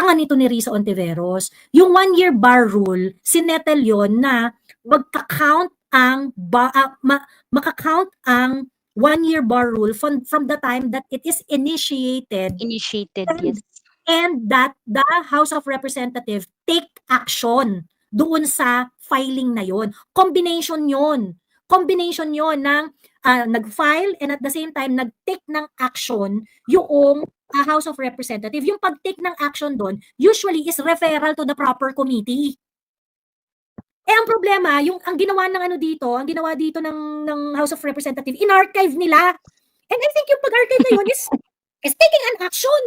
kailangan ito ni Risa Ontiveros. Yung 1-year bar rule, sinettle yon na magka-count ang maka-count ang 1-year bar rule from the time that it is initiated Yes. and that the House of Representatives take action doon sa filing na yon. Combination yon ng nag-file and at the same time nag-take ng action yung House of Representatives. Yung pag-take ng action doon usually is referral to the proper committee. Ang problema, ang ginawa dito ng House of Representatives, in-archive nila. And I think yung pag-archive na yun is taking an action.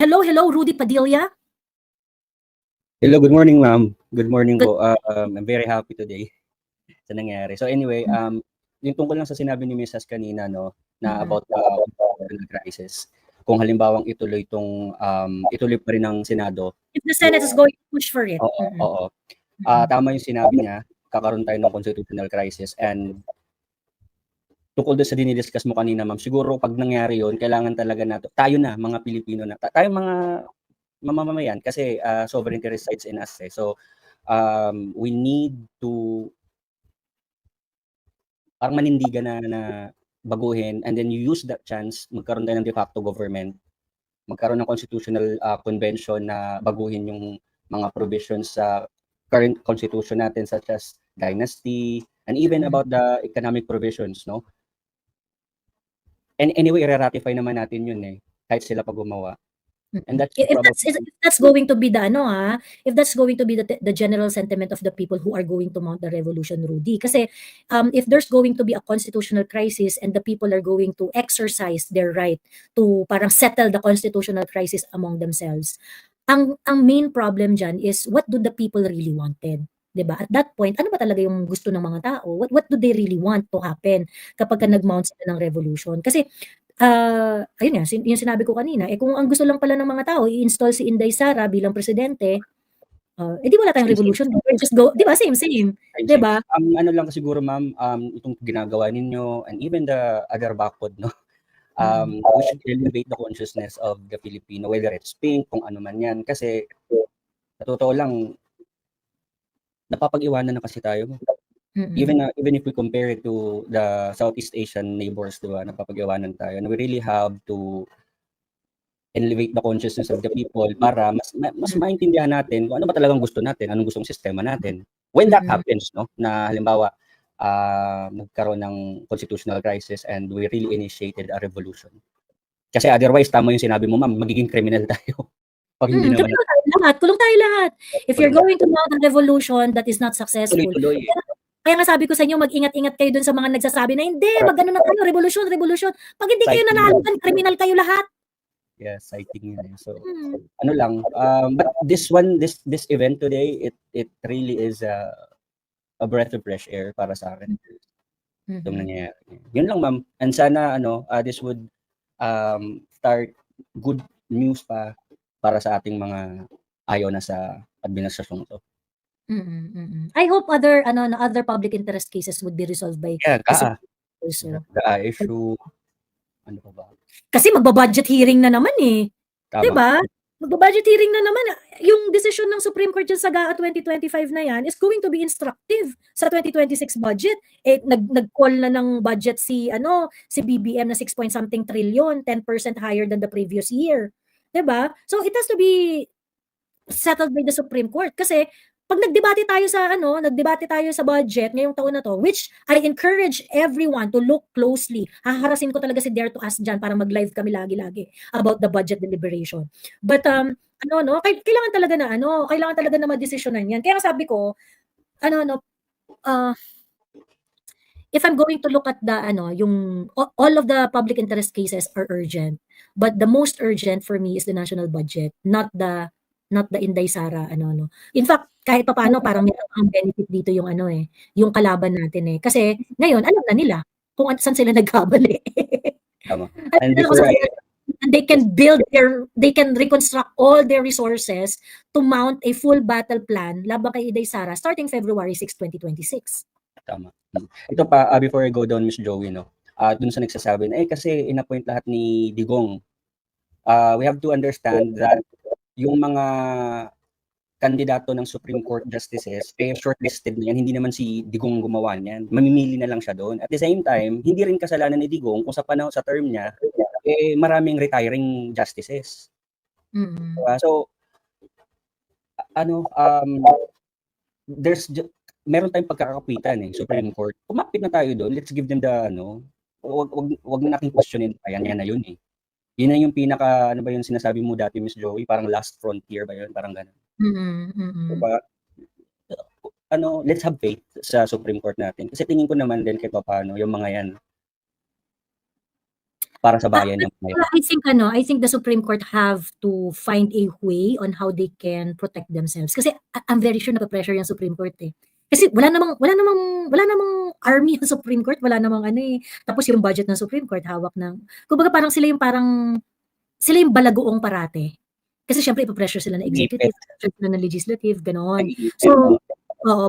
Hello, Rudy Padilla. Hello, good morning, ma'am. Good morning po. I'm very happy today sa nangyari. So anyway, yung tungkol lang sa sinabi ni Mrs. kanina, no, na about the crisis. Kung halimbawang ituloy pa rin ng Senado. If the Senate is going to push for it. Oo. Tama yung sinabi niya, kakaroon tayo ng constitutional crisis, and tungkol doon sa dinidiscuss mo kanina, ma'am, siguro pag nangyari yun, kailangan talaga tayo na, mga Pilipino na, tayo mga mamamayan, kasi sovereignty resides in us. So, we need to parang manindigan na baguhin, and then you use that chance, magkaroon tayo ng de facto government, magkaroon ng constitutional convention na baguhin yung mga provisions sa current constitution natin, such as dynasty, and even about the economic provisions, no? And anyway, i-ratify naman natin yun kahit sila pa gumawa. And that's if that's going to be if that's going to be the general sentiment of the people who are going to mount the revolution, Rudy. Kasi if there's going to be a constitutional crisis and the people are going to exercise their right to parang settle the constitutional crisis among themselves, ang main problem dyan is what do the people really wanted? Diba? At that point, ano ba talaga yung gusto ng mga tao? What do they really want to happen kapag nag-mount sila ng revolution? Kasi ayun nga, yung sinabi ko kanina, kung ang gusto lang pala ng mga tao i-install si Inday Sara bilang presidente, di wala tayong revolution. Just go, di ba? Same. Di ba? Ano lang siguro, ma'am, itong ginagawa ninyo and even the other bakod, no? We should elevate the consciousness of the Filipino, whether it's pink, kung ano man yan. Kasi, sa totoo lang, napapag-iwanan na kasi tayo. Even if we compare it to the Southeast Asian neighbors, diba, napapag-iwanan tayo. And we really have to elevate the consciousness of the people para mas maintindihan natin kung ano ba talagang gusto natin, anong gustong sistema natin. When that happens, no, na halimbawa, nagkaroon ng constitutional crisis and we really initiated a revolution. Kasi otherwise, tama yung sinabi mo, ma'am, magiging criminal tayo. Pag hindi naman kulong tayo lahat. If you're going to mount a revolution that is not successful, tuloy-tuloy. Kaya nga sabi ko sa inyo, mag-ingat-ingat kayo dun sa mga nagsasabi na hindi, mag-ano na tayo, revolution. Pag hindi kayo nanalo, criminal kayo lahat. Yes, I think yun. So, ano lang, but this event today, it really is a breath of fresh air para sa akin. Itong nangyayari. Yun lang, ma'am. And sana, this would start good news para sa ating mga ayaw na sa administrasyong to. I hope other public interest cases would be resolved by the issue. Ano pa ba? Kasi magba-budget hearing na naman Tama. 'Di ba? Magba-budget hearing na naman. Yung decision ng Supreme Court dyan sa GAA 2025 na yan is going to be instructive sa 2026 budget. Nag-call na ng budget si BBM na 6 point something trillion, 10% higher than the previous year. 'Di ba? So it has to be settled by the Supreme Court kasi pag nagdebate tayo sa budget ngayong taon na to, which I encourage everyone to look closely. Haharasin ko talaga si Dare to Ask dyan para mag-live kami lagi-lagi about the budget deliberation. But kailangan talaga na madesisyonan yan. Kaya sabi ko, if I'm going to look at all of the public interest cases are urgent, but the most urgent for me is the national budget, not the Inday Sara In fact, kahit papaano parang may ang benefit dito yung yung kalaban natin kasi ngayon alam na nila kung saan sila nagkamali. Tama. And they can reconstruct all their resources to mount a full battle plan laban kay Inday Sara starting February 6, 2026. tama. Ito pa, before I go down, Miss Joey, no? Dun sa nagsasabi na, kasi inappoint lahat ni Digong. We have to understand that yung mga kandidato ng Supreme Court justices, shortlisted na yan. Hindi naman si Digong gumawa niyan. Mamimili na lang siya doon. At the same time, hindi rin kasalanan ni Digong kung sa panahon sa term niya, maraming retiring justices. So, meron tayong pagkakapitan Supreme Court. Kumapit na tayo doon. Let's give them the wag na nating questionin pa yan na yun Yun na yung pinaka ba yung sinasabi mo dati, Miss Joey, parang last frontier ba yun, parang ganun. Diba? Let's have faith sa Supreme Court natin. Kasi tingin ko naman din kahit paano yung mga yan para sa bayan yung mga yan. I think the Supreme Court have to find a way on how they can protect themselves. Kasi I'm very sure nape-pressure yung Supreme Court Kasi wala namang army ng Supreme Court, wala namang Tapos yung budget ng Supreme Court hawak ng kumbaga sila yung balagoong parate. Kasi syempre ipo-pressure sila ng executive, sila ng legislative, ganoon. So,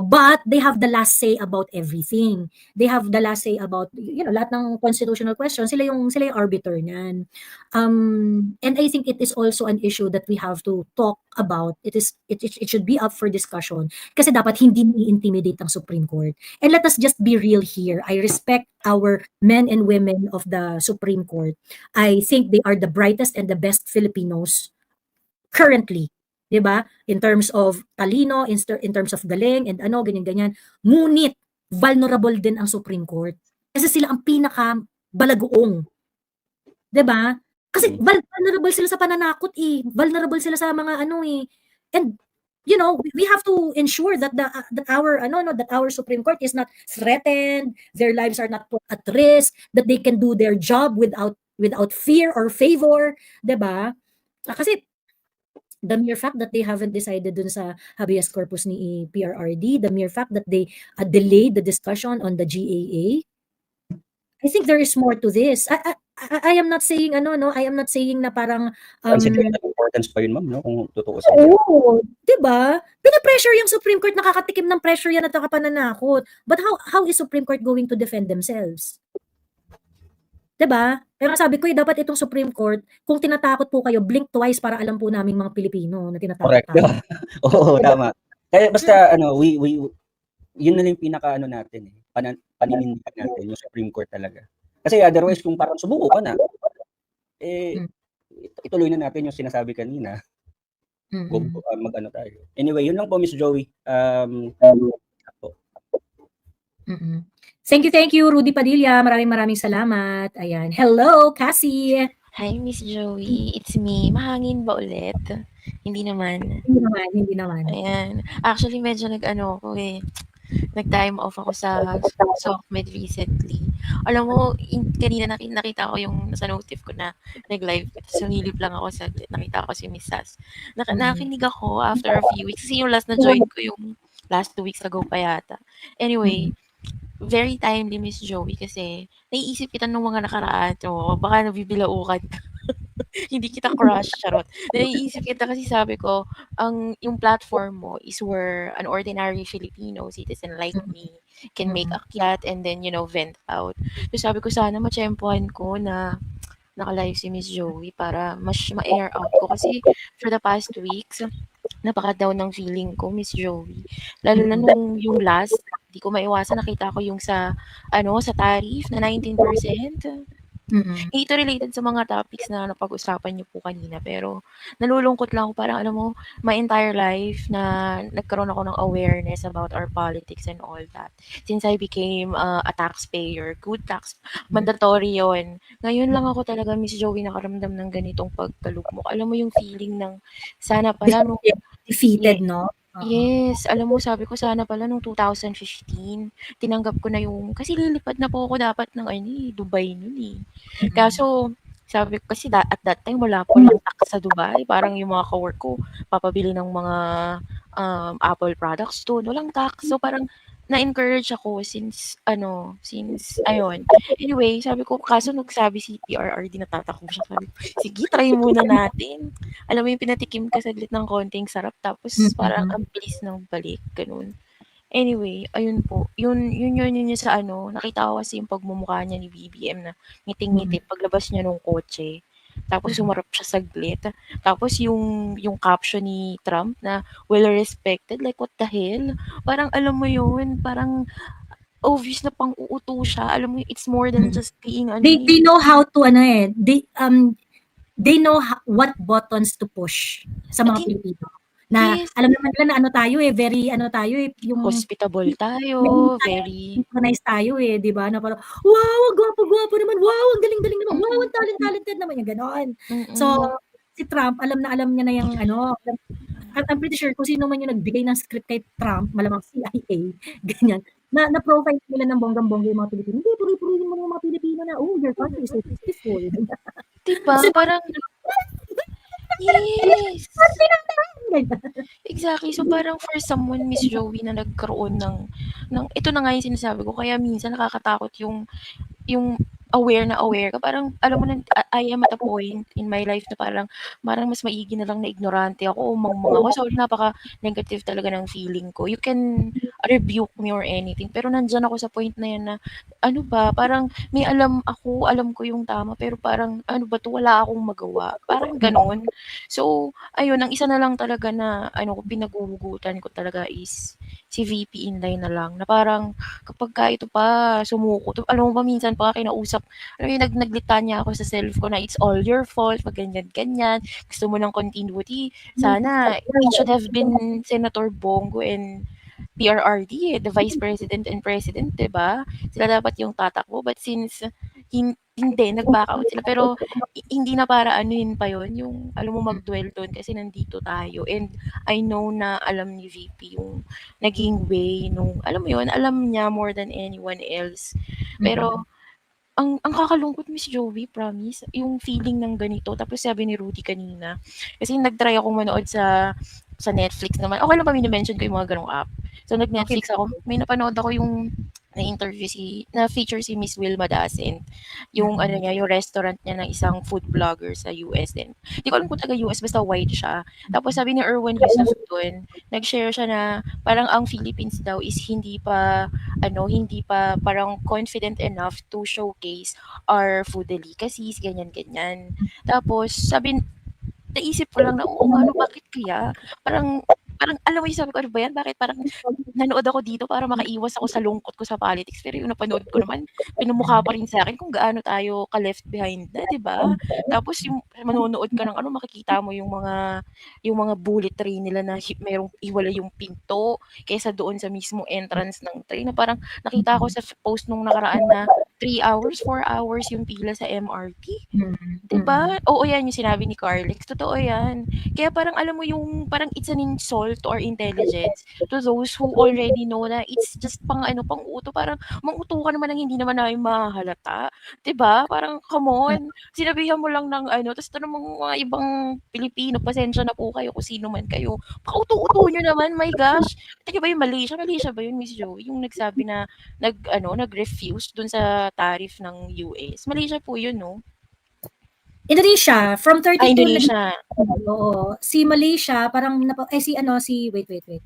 but they have the last say about everything. They have the last say about lahat ng constitutional questions, sila yung arbiter niyan. And I think it is also an issue that we have to talk about. It should be up for discussion kasi dapat hindi i-intimidate ang Supreme Court. And let us just be real here. I respect our men and women of the Supreme Court. I think they are the brightest and the best Filipinos currently, 'di ba? In terms of talino, in terms of galing and ganyan-ganyan. Ngunit vulnerable din ang Supreme Court. Kasi sila ang pinaka balagoong. 'Di ba? Kasi vulnerable sila sa pananakot Vulnerable sila sa mga And we have to ensure that our Supreme Court is not threatened, their lives are not put at risk, that they can do their job without fear or favor, 'di ba? Kasi the mere fact that they haven't decided dun sa habeas corpus ni PRRD, the mere fact that they delayed the discussion on the GAA, I think there is more to this. I am not saying I am not saying na parang consider the importance pa yun, ma'am, no, kung tutuusin. Oo, 'di ba? Pina-pressure yung Supreme Court, nakakatikim ng pressure yan at pananakot. But how is Supreme Court going to defend themselves? 'Di ba? Kaya sabi ko dapat itong Supreme Court, kung tinatakot po kayo, blink twice para alam po naming mga Pilipino na tinatakot Correct. Oo, tama. Kaya basta we yun na lang yung pinaka natin paninindigan natin yung Supreme Court talaga. Kasi otherwise kung parang subuko ka na, ituloy na natin yung sinasabi kanina. Mag-ano tayo. Anyway, yun lang po, Miss Joey. Thank you, Rudy Padilla. Maraming salamat. Ayan. Hello, Cassie. Hi, Miss Joey. It's me. Mahangin ba ulit? Hindi naman. Hindi naman. Ayan. Actually, medyo nag-time off ako sa SOCMED recently. Alam mo, kanina nakita ko yung nasa notif ko na nag-live. Sumilip lang ako sa nakita ko si Miss Sass. Nakinig ako after a few weeks. Kasi yung last na join ko yung last 2 weeks ago pa yata. Anyway, very timely, Miss Joey, kasi naiisip kita nung mga nakaraan. Baka nabibilaukan ka. Hindi kita crush, charot. Naiisip kita kasi sabi ko, yung platform mo is where an ordinary Filipino citizen like me can make akyat and then, vent out. So sabi ko, sana matsyempohan ko na naka-live si Miss Joey para mas ma-air out ko. Kasi for the past weeks, napaka-down ng feeling ko, Miss Joey. Lalo na nung yung last, di ko maiwasan, nakita ko yung sa tariff na 19%. Ito related sa mga topics na napag-usapan niyo po kanina, pero nalulungkot lang ako, parang my entire life na nagkaroon ako ng awareness about our politics and all that. Since I became a taxpayer, good tax, mandatory yon. Ngayon lang ako talaga, Miss Joey, nakaramdam ng ganitong pagkalugmok. Alam mo yung feeling ng sana pala defeated, no? Yes, alam mo, sabi ko sana pala nung 2015, tinanggap ko na kasi lilipad na po ako dapat ng Dubai nun Kaso, sabi ko kasi at that time wala po lang tax sa Dubai. Parang yung mga ka-work ko, papabili ng mga Apple products doon, walang tax. So parang na-encourage ako since ayun. Anyway, sabi ko, kaso nagsabi si PRRD, natatakbo siya. Sabi ko, sige, try muna natin. Alam mo yung pinatikim ka saglit ng konting sarap, tapos parang ang bilis ng balik, ganun. Anyway, ayun po. Yun yung sa ano, nakita ko kasi yung pagmumukha niya ni BBM na ngiting-ngiti paglabas niya nung kotse. Tapos sumarap siya saglit. Tapos yung caption ni Trump na well respected, like what the hell? Parang alam mo yun, parang obvious na pang-uuto siya. Alam mo, it's more than just being ano eh. They know how to ano eh, they know what buttons to push sa mga At Pilipino. Na yes, alam naman nila na ano tayo eh, very ano tayo eh, yung hospitable tayo, very synchronized tayo eh, 'di ba? Na parang, wow, ang gwapo-gwapo naman, wow, ang galing-galing naman, wow, ang talented naman, yung gano'n. So, si Trump, alam na alam niya na yung ano, I'm pretty sure kung sino man yung nagbigay ng script kay Trump, malamang CIA, ganyan. Na-profile nila ng bonggang-bongga yung mga Pilipino. Hindi, puri-purihin mo yung mga Pilipino na, oh, your country is so peaceful. diba? Kasi Parang yes. ganyan. Exactly. So, parang for someone, Miss Joey, na nagkaroon ng ito na nga yung sinasabi ko, kaya minsan nakakatakot yung aware ka. Parang, alam mo na, I am at a point in my life na parang mas maigi na lang na ignorante ako o mangmang ako. So, napaka-negative talaga ng feeling ko. You can rebuke me or anything. Pero nandyan ako sa point na yan na, ano ba, parang may alam ko yung tama, pero parang, ano ba to, wala akong magawa. Parang ganon. So, ayun, ang isa na lang talaga na, pinaguhugutan ko talaga is si VP Inday na lang, na parang, kapag ka ito pa, sumuko, alam mo ba, minsan pa kinausap, alam mo yung naglitanya ako sa self ko na it's all your fault, pag ganyan, gusto mo ng continuity, sana, it should have been Senator Bongo and PRRD, the Vice President and President, 'di ba? Sila dapat yung tatakbo, but since hindi, nag-back out sila. Pero hindi na para anuhin pa yon yung alam mo mag-dwell doon kasi nandito tayo. And I know na alam ni VP yung naging way nung, alam mo yun, alam niya more than anyone else. Pero ang kakalungkot, Miss Joey, promise, yung feeling ng ganito. Tapos sabi ni Rudy kanina, kasi nag-try akong manood sa Netflix naman. Okay lang ba mini-mention ko yung mga ganong app? So nag-Netflix ako, may napanood ako yung na-feature si Miss Wilma Dacent. Yung ano niya, yung restaurant niya ng isang food vlogger sa US din. Hindi ko alam kung taga US, basta white siya. Tapos sabi ni Erwin Yusuf doon, nag-share siya na parang ang Philippines daw is hindi pa parang confident enough to showcase our food delicacies, ganyan-ganyan. Tapos naisip ko lang na, oo nga 'no, bakit kaya? Parang parang alam mo yung sabi ko, "Ano ba 'yan, bakit parang nanood ako dito para makaiwas ako sa lungkot ko sa politics." Pero yung napanood ko naman, pinamukha pa rin sa'kin kung gaano tayo ka-left behind na, 'di ba? Tapos yung manonood ka ng ano, makikita mo yung mga bullet train nila na merong hiwalay yung pinto kaysa doon sa mismong entrance ng train, na parang nakita ko sa post nung nakaraan na 3 hours, 4 hours yung pila sa MRT. 'Di ba? Oo, 'yan yung sinabi ni Carlex, totoo 'yan. Kaya parang alam mo yung parang it's an insult to our intelligence, to those who already know na it's just pang-uto, parang mang-uto ka naman ng hindi naman namin mahahalata, 'di ba? Parang come on, sinabihan mo lang ng ta's ito namang mga ibang Pilipino, pasensya na po kayo kung sino man kayo, paka-uto-uto niyo naman, my gosh. Tingin ba yung Malaysia ba yun, Miss Joey, yung nagsabi na nag-refuse dun sa tariff ng US? Malaysia po yun, 'no? Indonesia, from 32 Indonesia. oo. Si Malaysia, parang, wait.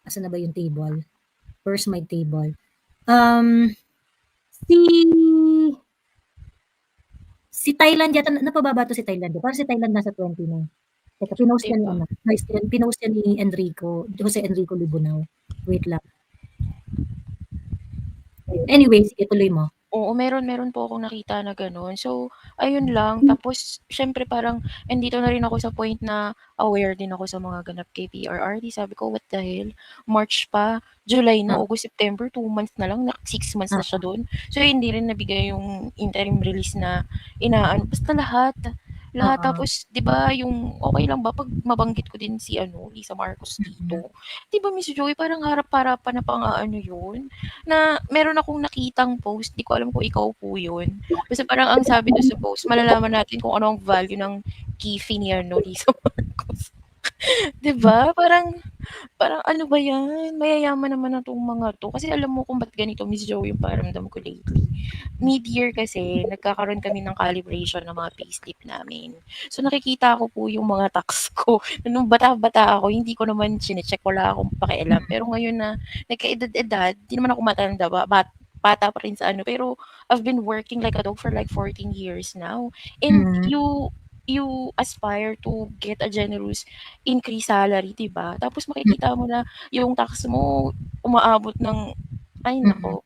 Asan na ba yung table? Where's my table? Si si Thailand yata, napababa to si Thailand. Parang si Thailand nasa 20 na. Teka, pinost niya ni pinost niya ni Jose Enrico Libunao. Wait lang. Anyway, sige, tuloy mo. Oo, meron po akong nakita na gano'n. So, ayun lang. Tapos siyempre parang andito na rin ako sa point na aware din ako sa mga ganap kay PRRD. Sabi ko, what the hell? March pa, July na, August, September, 2 months na lang, 6 months na siya do'n. So, hindi rin nabigay yung interim release na basta lahat. Tapos, di ba, yung okay lang ba pag mabanggit ko din si Lisa Marcos dito? Di ba, Miss Joy, parang harap-harapan na pang yun? Na meron akong nakitang post, di ko alam kung ikaw po yun. Basta parang ang sabi doon sa post, malalaman natin kung ano ang value ng kifi ni Lisa Marcos. 'Di ba? Parang ano ba 'yan, mayayaman naman na 'tong mga 'to. Kasi alam mo kung ba't ganito, Miss Joey, yung pakiramdam ko lately. Mid-year kasi nagkakaroon kami ng calibration ng mga payslip namin. So nakikita ko po yung mga tax ko. Nung bata-bata ako, hindi ko naman chine-check, wala akong pakialam. Pero ngayon na nagkaedad-edad, 'di naman ako matanda, bata pa rin sa ano, pero I've been working like a dog for like 14 years now. And Mm. you aspire to get a generous increase salary, 'di ba? Tapos makikita mo na yung tax mo umaabot ng ay Mm. naku.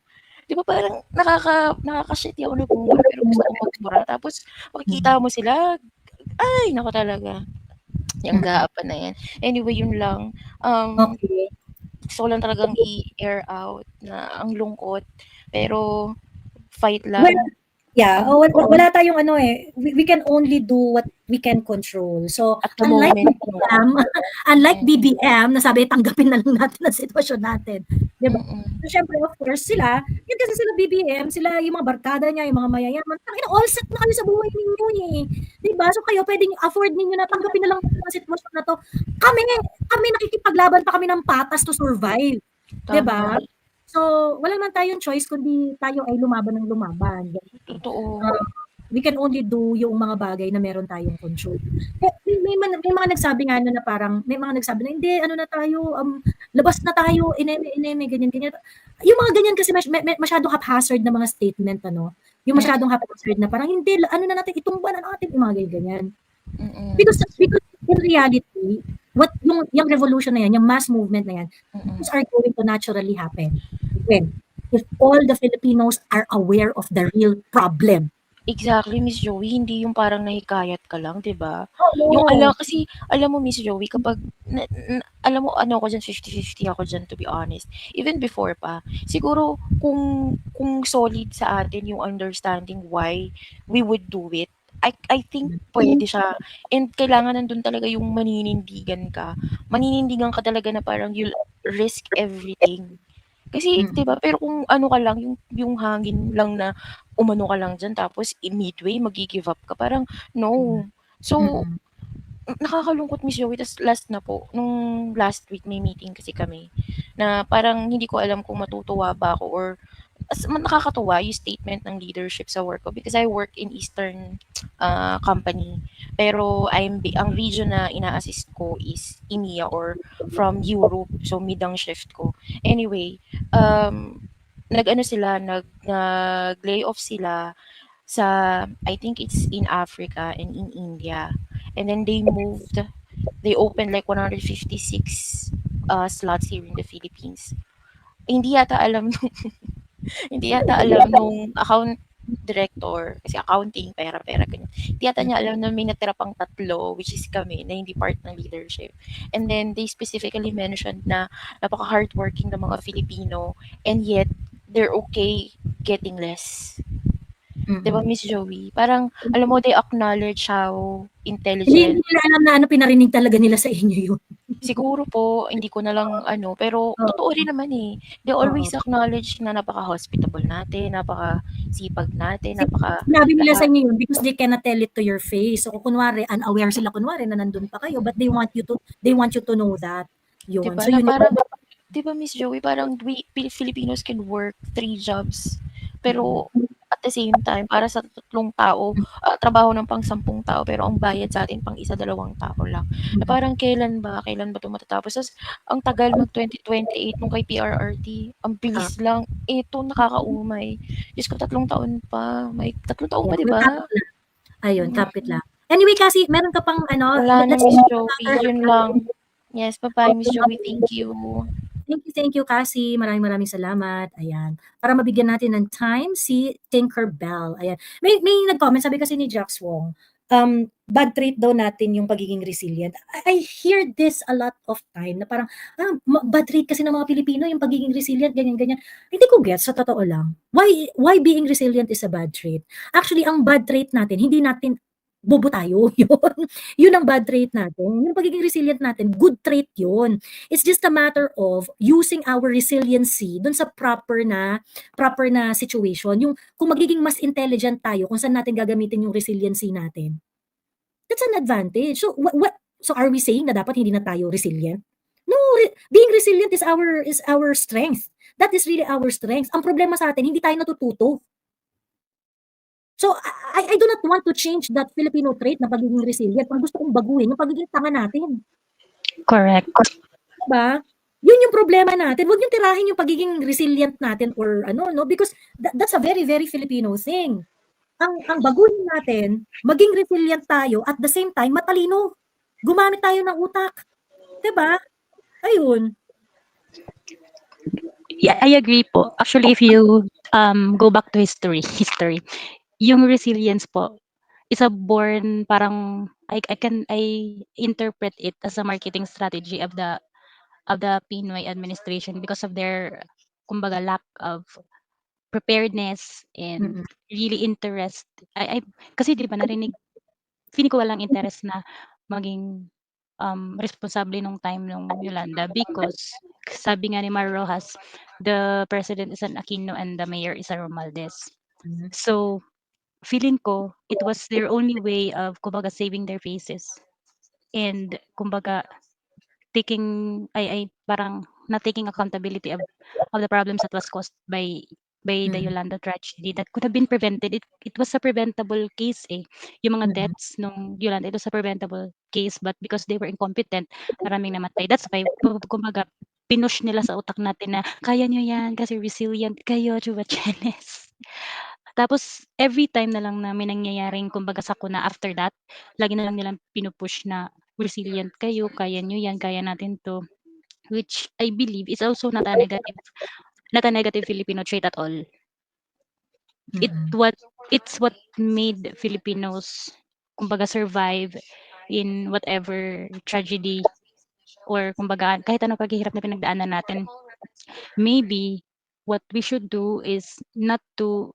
'Di ba parang nakaka-shitty ako na bumura pero gusto kong magmura tapos makikita mo sila, ay naku talaga, yung Mm. gaapan na 'yan. Anyway, yun lang. Um, Okay. Gusto ko lang talagang i-air out na ang lungkot, pero fight Well, lang. yeah, wala tayong ano we can only do what we can control. So, At the unlike moment, no. BBM, unlike Mm. BBM na sabi tanggapin na lang natin ang sitwasyon natin, 'di ba? Mm. So, syempre of course sila, yun kasi sila BBM, sila yung mga barkada niya, yung mga mayayaman, tangina all set na kayo sa buhay ninyo 'di ba? So, kayo pwedeng afford ninyo na tanggapin na lang ang sitwasyon na 'to. Kami nakikipaglaban pa kami ng patas to survive, 'di ba? Tama. So, wala naman tayong choice kundi tayo ay lumaban ng lumaban. Totoo. We can only do yung mga bagay na meron tayong control. May mga nagsabi nga na parang, may mga nagsabi na, hindi, ano na tayo, labas na tayo, ineme, ganyan. Yung mga ganyan kasi masyadong haphazard na mga statement, ano? Yung masyadong haphazard na parang, hindi, ano na natin, itumba na natin, yung mga ganyan. Mm. Because in reality, yung revolution na yan, yung mass movement na yan, those are going to naturally happen. When? If all the Filipinos are aware of the real problem. Exactly, Miss Joey, hindi yung parang nahikayat ka lang, 'di ba? Oo. Kasi alam mo, Miss Joey, kapag alam mo ano ako diyan, 50-50 ako diyan, to be honest. Even before pa, siguro kung solid sa atin yung understanding why we would do it, I think pwede siya. And kailangan nandun talaga yung maninindigan ka. Maninindigan ka talaga na parang you'll risk everything. Kasi 'di ba, pero kung ano ka lang, yung hangin lang na umano ka lang diyan tapos midway maggi-give up ka, parang no. So, nakakalungkot, Miss Joey, tas last na po, nung last week may meeting kasi kami na parang hindi ko alam kung matutuwa ba ako or nakakatuwa yung statement ng leadership sa work ko because I work in Eastern company. Pero ang region na ina-assist ko is EMEA or from Europe. So, mid ang shift ko. Anyway, nag-layoff sila sa, I think it's in Africa and in India. And then they opened like 156 slots here in the Philippines. Hindi yata alam nung account director, kasi accounting, pera-pera, ganyan. Hindi yata niya alam na may natira pang 3, which is kami, na hindi part ng leadership. And then, they specifically mentioned na napaka-hardworking ng mga Filipino, and yet, they're okay getting less. Diba, Miss Joey? Parang, alam mo, they acknowledge how intelligent. Hindi nila alam na pinarinig talaga nila sa inyo yun. Siguro po, hindi ko na lang pero totoo rin naman eh. They always acknowledge na napaka-hospitable natin, napaka-sipag natin, Sinabi nila sa inyo yun because they cannot tell it to your face. So, kunwari, unaware sila kunwari na nandun pa kayo, but they want you to know that. Yun. Diba, So, yun parang, diba, Miss Joey, parang Filipinos can work 3 jobs, pero at the same time, para sa 3 tao, trabaho ng pang 10 tao, pero ang bayad sa atin pang 1-2 tao lang. Na parang kailan ba ito matatapos? Tapos, ang tagal mag-2028 nung kay PRRT. Ang bilis lang. Ito, nakakaumay. Diyos ko, 3 taon pa. May 3 taon pa, diba? Ayun, kapit lang. Anyway, kasi meron ka pang Wala na, Miss Joey. Yun lang. Yes, bye-bye, Miss Joey. Thank you. Thank you, Cassie. Maraming salamat. Ayan. Para mabigyan natin ng time si Tinkerbell. Ayan. May nag-comment, sabi kasi ni Jax Wong, bad trait daw natin yung pagiging resilient. I hear this a lot of time na parang, bad trait kasi ng mga Pilipino yung pagiging resilient, ganyan. Hindi ko get, sa totoo lang. Why being resilient is a bad trait? Actually, ang bad trait natin, hindi natin bobo tayo, yun. Yun ang bad trait natin. Yung pagiging resilient natin, good trait yun. It's just a matter of using our resiliency dun sa proper na situation. Yung kung magiging mas intelligent tayo kung saan natin gagamitin yung resiliency natin. That's an advantage. So So are we saying na dapat hindi na tayo resilient? No, being resilient is our strength. That is really our strength. Ang problema sa atin, hindi tayo natututo. So I do not want to change that Filipino trait na pagiging resilient. Ang gusto kong baguhin yung pagiging tanga natin. Correct. Diba? Yun yung problema natin. Huwag niyong tirahin yung pagiging resilient natin or ano, no? Because that's a very, very Filipino thing. Ang baguhin natin, maging resilient tayo at the same time matalino. Gumamit tayo ng utak. 'Di ba? Ayun. Yeah, I agree po. Actually, if you go back to history, yung resilience po is a born parang I interpret it as a marketing strategy of the Pinoy administration because of their kumbaga lack of preparedness and really interest. I kasi 'di ba narinig feeling ko walang interest na maging responsable nung time nung Yolanda because sabi nga ni Mar Rojas, the president is an Aquino and the mayor is a Romualdez. So feeling ko it was their only way of kumbaga saving their faces and kumbaga taking parang not taking accountability of the problems that was caused by the Yolanda tragedy that could have been prevented. It was a preventable case eh. Yung mga deaths nung Yolanda, it was a preventable case but because they were incompetent, maraming namatay. That's why kumbaga pinush nila sa utak natin na kaya nyo yan kasi resilient kayo, Chubachenes. Tapos every time na lang na may nangyayaring kumbaga sakuna after that, lagi na lang nilang pinupush na resilient kayo, kaya nyo yan, kaya natin to. Which I believe is also not a negative Filipino trait at all. It's what made Filipinos kumbaga survive in whatever tragedy or kumbaga kahit anong paghihirap na pinagdaanan natin. Maybe what we should do is not to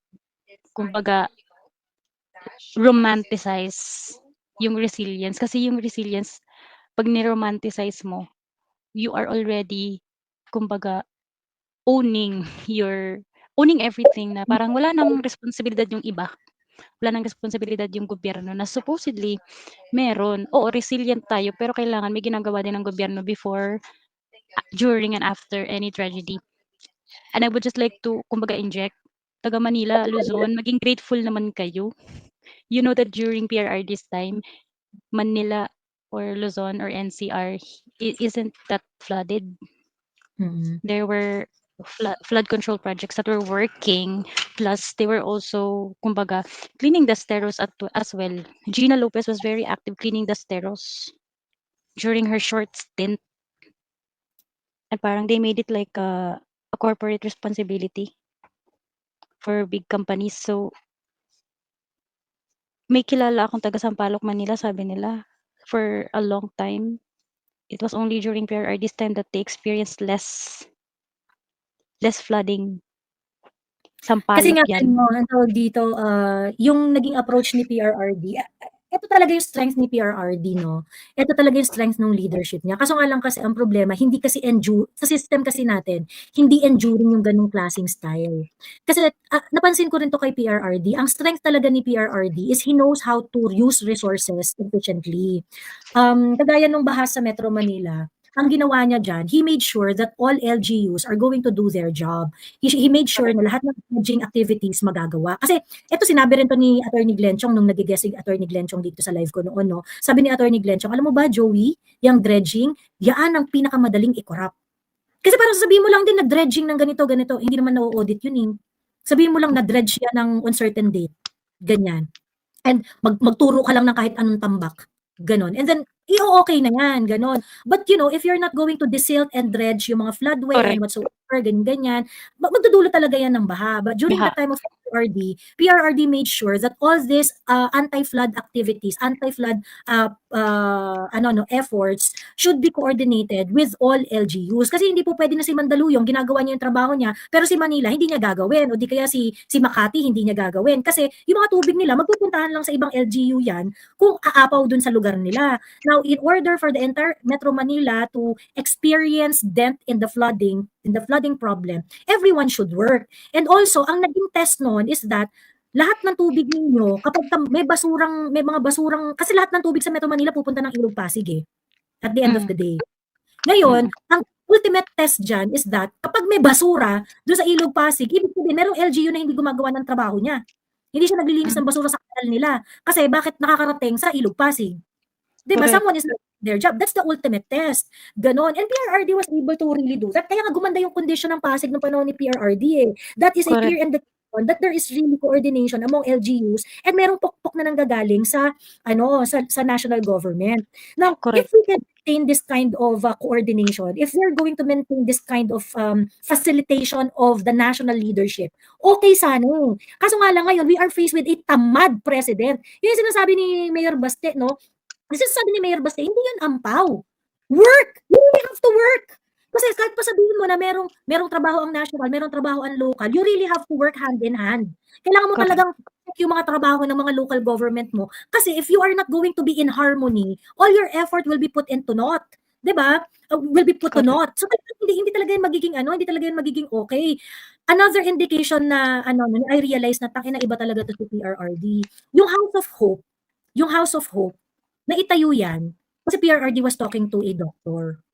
kumbaga romanticize yung resilience kasi yung resilience pag ni-romanticize mo, you are already kumbaga owning everything na parang wala nang responsibilidad yung iba. Wala nang responsibilidad yung gobyerno na supposedly meron. Oo, resilient tayo pero kailangan may ginagawa din ng gobyerno before, during and after any tragedy. And I would just like to kumbaga inject taga Manila, Luzon, maging grateful naman kayo. You know that during PRR this time, Manila or Luzon or NCR isn't that flooded. There were flood control projects that were working, plus they were also kumbaga cleaning the steros as well. Gina Lopez was very active cleaning the steros during her short stint. And parang they made it like a corporate responsibility for big companies. So may kilala akong taga Sampaloc, Manila, sabi nila for a long time. It was only during PRR this time that they experienced less flooding. Sampaloc Kasi nga yan. ang tawag dito, yung naging approach ni PRRD, ito talaga yung strength ni PRRD, no? Ito talaga yung strength ng leadership niya. Kaso nga lang kasi ang problema, hindi kasi sa system kasi natin, hindi enduring yung ganung klaseng style. Kasi napansin ko rin to kay PRRD, ang strength talaga ni PRRD is he knows how to use resources efficiently. Kagaya nung baha sa Metro Manila, ang ginawa niya dyan, he made sure that all LGUs are going to do their job. He made sure na lahat ng dredging activities magagawa. Kasi ito sinabi rin to ni Attorney Glenchong nung nag-guessing Attorney Glenchong dito sa live ko noon, no? Sabi ni Attorney Glenchong, alam mo ba, Joey, yung dredging, yan ang pinakamadaling i-corrupt. Kasi parang sabihin mo lang din na dredging ng ganito, hindi naman na-audit yun eh. Sabihin mo lang na dredge yan ng uncertain date. Ganyan. And magturo ka lang ng kahit anong tambak. Ganon. And then, okay na yan, ganon. But you know, if you're not going to desilt and dredge yung mga floodway and whatsoever, ganyan, magdudulot talaga yan ng baha. But during the time of PRRD made sure that all these anti-flood activities, anti-flood efforts should be coordinated with all LGUs. Kasi hindi po pwede na si Mandaluyong, ginagawa niya yung trabaho niya, pero si Manila, hindi niya gagawin. O di kaya si Makati, hindi niya gagawin. Kasi yung mga tubig nila, magpupuntahan lang sa ibang LGU yan kung aapaw dun sa lugar nila. Now, in order for the entire Metro Manila to experience dent in the flooding problem, everyone should work. And also, ang naging test noon is that lahat ng tubig ninyo kapag may mga basurang kasi lahat ng tubig sa Metro Manila pupunta ng Ilog Pasig eh, at the end of Mm. the day. Ngayon, ang ultimate test diyan is that kapag may basura do'n sa Ilog Pasig, ibig sabihin merong LGU na hindi gumagawa ng trabaho niya. Hindi siya naglilinis ng basura sa kanal nila. Kasi bakit nakakarating sa Ilog Pasig? 'Di ba? Correct. Someone is not doing their job. That's the ultimate test. Ganon. And PRRD was able to really do that. Kaya nga gumanda yung condition ng Pasig ng panahon ni PRRD eh. That is a Correct. clear indication that there is really coordination among LGUs and merong pokpok na nanggagaling sa sa national government. Now, if Correct. we can maintain this kind of coordination, if we're going to maintain this kind of facilitation of the national leadership, okay sana. Kaso nga lang ngayon, we are faced with a tamad president. Yun yung sinasabi ni Mayor Baste, no? Kasi sabi ni Mayor Baste, hindi yun ampaw. Work! You really have to work. Kasi kahit pa sabihin mo na merong trabaho ang national, merong trabaho ang local, you really have to work hand in hand. Kailangan mo Correct. talagang yung mga trabaho ng mga local government mo. Kasi if you are not going to be in harmony, all your effort will be put into naught. 'Di ba? Will be put to Correct. naught. So hindi talaga yung magiging hindi talaga yung magiging okay. Another indication na I realize na tangina iba talaga to si PRRD. Yung House of Hope, naitayo yan kasi PRRD was talking to a doctor.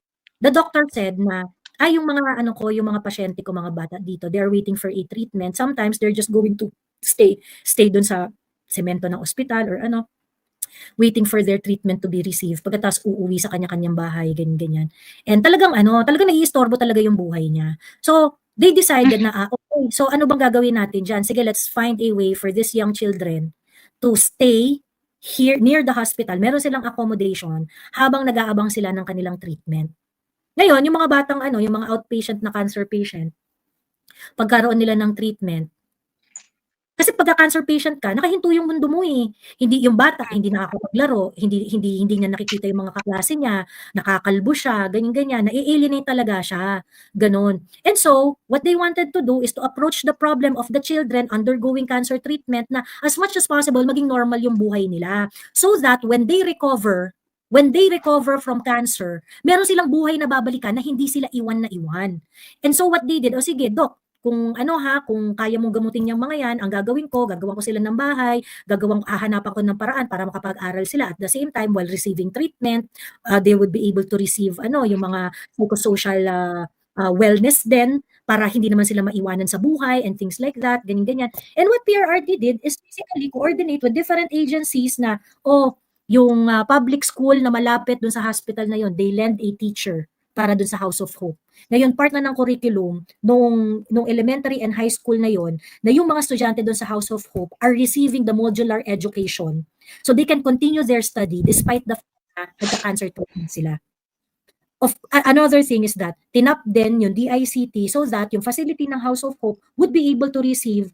The doctor said na, yung mga yung mga pasyente ko, mga bata dito, they are waiting for a treatment. Sometimes they're just going to stay dun sa semento ng ospital or waiting for their treatment to be received. Pagkatapos uuwi sa kanya-kanyang bahay, ganyan. And talagang naiistorbo talaga yung buhay niya. So, they decided na, okay, so ano bang gagawin natin dyan? Sige, let's find a way for these young children to stay here near the hospital. Meron silang accommodation habang nag-aabang sila ng kanilang treatment. Ngayon, yung mga batang yung mga outpatient na cancer patient, pagkaroon nila ng treatment, kasi pagka cancer patient ka, nakahinto yung mundo mo eh. Hindi yung bata, hindi nakakapaglaro, hindi niya nakikita yung mga kaklase niya, nakakalbo siya, ganyan-ganyan, na-alienate talaga siya, ganon. And so, what they wanted to do is to approach the problem of the children undergoing cancer treatment na as much as possible maging normal yung buhay nila. So that when they recover from cancer, meron silang buhay na babalikan na hindi sila iwan na iwan. And so what they did, sige, Doc, kung kung kaya mong gamutin yung mga yan, ang gagawin ko, gagawan ko sila ng bahay, hahanapan ko ng paraan para makapag-aral sila. At the same time, while receiving treatment, they would be able to receive yung mga psychosocial wellness din para hindi naman sila maiwanan sa buhay and things like that, ganyan-ganyan. And what PRRD did is basically coordinate with different agencies na, yung public school na malapit dun sa hospital na yon, they lend a teacher para dun sa House of Hope. Ngayon, part na ng curriculum nung elementary and high school na yon, na yung mga estudyante dun sa House of Hope are receiving the modular education so they can continue their study despite the fact na nagka-cancer treatment sila. Another thing is that tinap din yung DICT so that yung facility ng House of Hope would be able to receive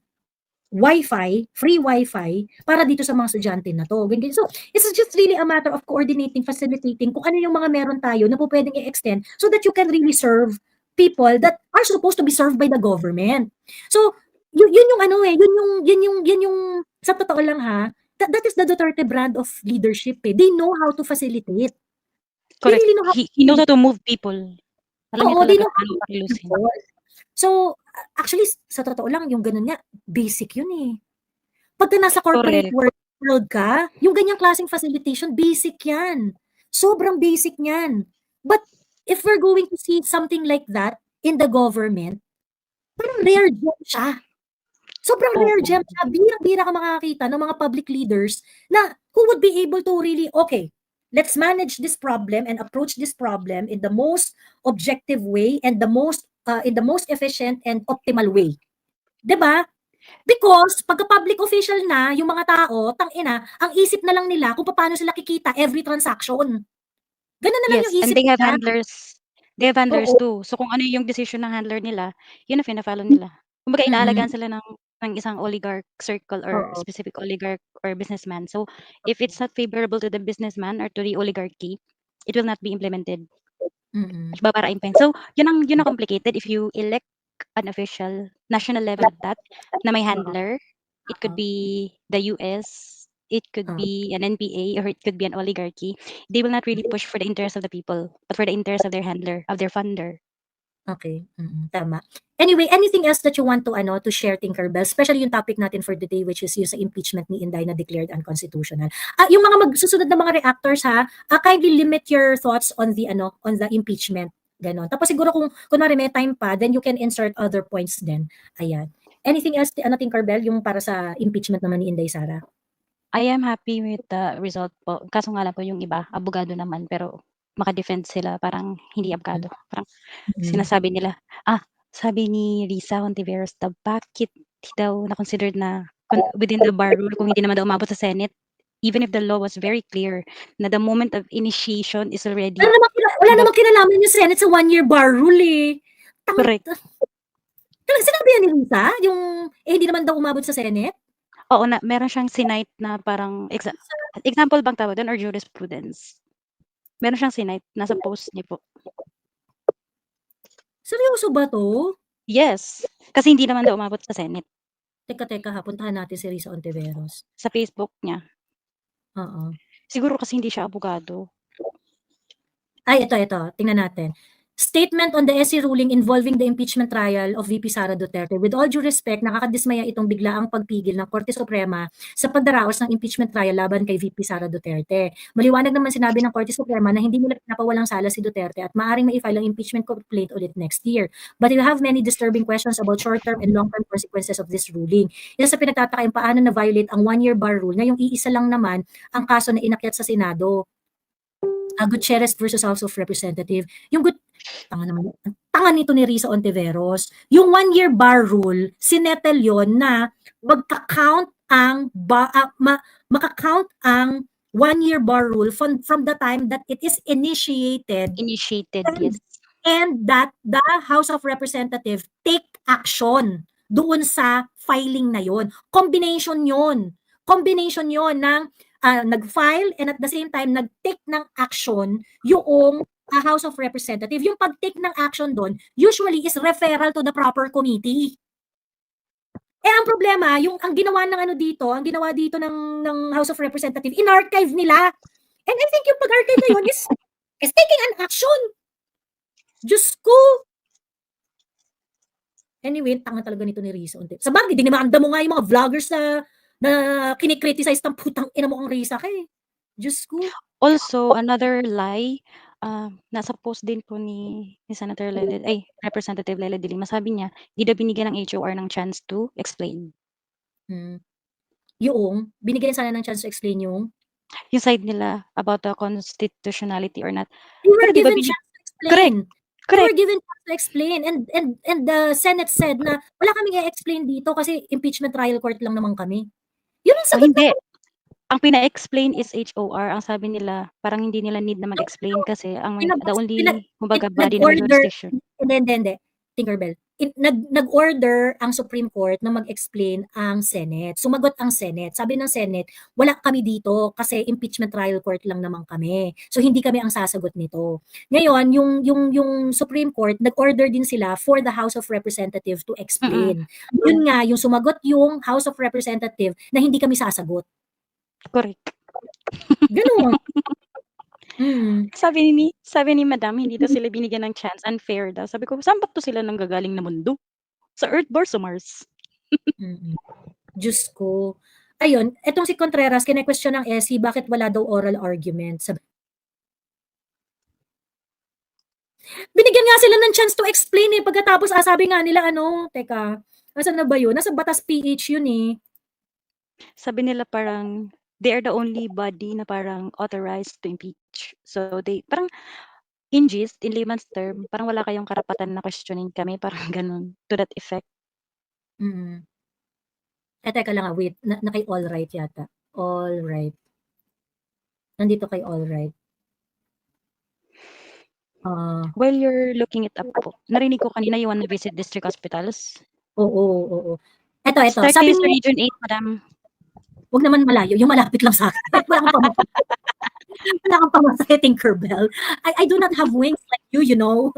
free Wi-Fi para dito sa mga estudyante na to. So, it's just really a matter of coordinating, facilitating kung ano yung mga meron tayo na po pwedeng i-extend so that you can really serve people that are supposed to be served by the government. So, yun yung sa totoo lang that is the Duterte brand of leadership eh. They know how to facilitate. Correct. They really know how He knows how to move people. Alam niya they talaga know how paano to pakilusin. people. So, actually, sa totoo lang, yung ganun nga, basic yun eh. Pagka nasa corporate world ka, yung ganyang klaseng facilitation, basic yan. Sobrang basic yan. But if we're going to see something like that in the government, parang rare gem siya. Sobrang rare gem siya. Birang-bira ka makakita ng mga public leaders na who would be able to really, okay, let's manage this problem and approach this problem in the most objective way and in the most efficient and optimal way. 'Di ba? Because pagka public official na yung mga tao, tangina, ang isip na lang nila kung paano sila kikita every transaction. Ganun na lang yung Yes, isip and they have nila. handlers. They have handlers Oo. too. So kung ano yung decision ng handler nila, yun ang fina-follow nila. Kumbaga inaalagaan sila ng isang oligarch circle or Oo. specific oligarch or businessman. So if it's not favorable to the businessman or to the oligarchy, it will not be implemented. Babarain pa yun. So yun ang complicated. If you elect an official, national level at that, na may handler, it could be the US, it could be an NPA, or it could be an oligarchy. They will not really push for the interest of the people, but for the interest of their handler, of their funder. Okay, tama. Anyway, anything else that you want to share, Tinkerbell? Especially yung topic natin for today, which is yung sa impeachment ni Inday na declared unconstitutional. Yung mga susunod na mga reactors ha, kindly limit your thoughts on the impeachment. Ganon. Tapos siguro kung kunwari may time pa, then you can insert other points din. Ayan. Anything else, Tinkerbell, yung para sa impeachment naman ni Inday Sara? I am happy with the result po. Kaso nga lang po yung iba, abogado naman, pero maka-defend sila, parang hindi abogado. Parang sinasabi nila, sabi ni Risa Hontiveros daw, bakit daw na-considered na within the bar rule kung hindi naman daw umabot sa Senate, even if the law was very clear na the moment of initiation is already Wala namang kinalaman yung Senate sa 1-year bar rule eh. correct. Talagang sinabi yan ni Risa, yung hindi naman daw umabot sa Senate? Oo, na meron siyang sinite na parang example bang tawag doon or jurisprudence? Meron siyang sinite, nasa post niya po. Seryoso ba to? Yes, kasi hindi naman daw umabot sa Senate. Teka ha, puntahan natin si Risa Hontiveros. Sa Facebook niya. Oo. Siguro kasi hindi siya abogado. Ay, ito. Tingnan natin. Statement on the SC ruling involving the impeachment trial of VP Sara Duterte. With all due respect, nakakadismaya itong biglaang pagpigil ng Korte Suprema sa pagdaraos ng impeachment trial laban kay VP Sara Duterte. Maliwanag naman sinabi ng Korte Suprema na hindi nila pinapawalang sala si Duterte at maaaring ma-file ang impeachment complaint ulit next year. But you have many disturbing questions about short-term and long-term consequences of this ruling. Isa sa pinagtataka yung paano na-violate ang 1-year bar rule na yung iisa lang naman ang kaso na inakyat sa Senado. Gutierrez versus House of Representative. Yung tanga nito ni Risa Hontiveros. Yung 1-year bar rule, sinettle yon na magka-count ang maka-count ang 1-year bar rule from the time that it is initiated, yes. and that the House of Representative take action doon sa filing na yon. Combination yon ng nag-file and at the same time nag-take ng action yung House of Representative. Yung pag-take ng action doon usually is referral to the proper committee. Ang problema, ang ginawa dito ng House of Representative, in-archive nila. And I think yung pag-archive na yun is taking an action. Diyos ko. Anyway, tanga talaga nito ni Risa. Sa bagay, dinimanda mo nga yung mga vloggers na kinikriticize ng putang ina mo ang Risa kay. Diyos ko. Also, another lie, nasa post din po ni Senator Representative Leila de Lima, sabi niya, di daw binigyan ng HOR ng chance to explain. Yung, binigyan sana ng chance to explain yung side nila about the constitutionality or not. They were given chance to explain. Correct. They were given chance to explain. And the Senate said na wala kaming i-explain dito kasi impeachment trial court lang naman kami. Yun ang sagot hindi. Ang pina-explain is HOR. Ang sabi nila, parang hindi nila need na mag-explain kasi the only body na jurisdiction. Hindi. Tinkerbell. Nag-order ang Supreme Court na mag-explain ang Senate. Sumagot ang Senate. Sabi ng Senate, wala kami dito kasi impeachment trial court lang naman kami. So hindi kami ang sasagot nito. Ngayon, yung Supreme Court, nag-order din sila for the House of Representatives to explain. Yun nga, yung sumagot yung House of Representatives na hindi kami sasagot. Correct. Ganun. Sabi ni Madam, hindi daw sila binigyan ng chance, unfair daw. Sabi ko, saan ba to sila nang gagaling na mundo? Sa Earth or sa Mars? Diyos ko. Ayun, etong si Contreras, kine-question ng SC, bakit wala daw oral argument? Binigyan nga sila ng chance to explain eh. Pagkatapos, sabi nga nila, teka, nasan na ba yun? Nasa Batas PH yun eh. Sabi nila parang, they are the only body na parang authorized to impeach. So they, parang, in gist, in layman's term, parang wala kayong karapatan na questionin kami, parang ganun, to that effect. Teka lang wait, na kay All Right yata. All Right. Nandito kay All Right. While you're looking it up po, narinig ko kanina you want to visit district hospitals. Oo. Ito. Start Sabi sa Region 8, Madam. Huwag naman malayo, yung malapit lang sa akin. Wala kang pamasahe, Tinkerbell. I do not have wings like you, you know.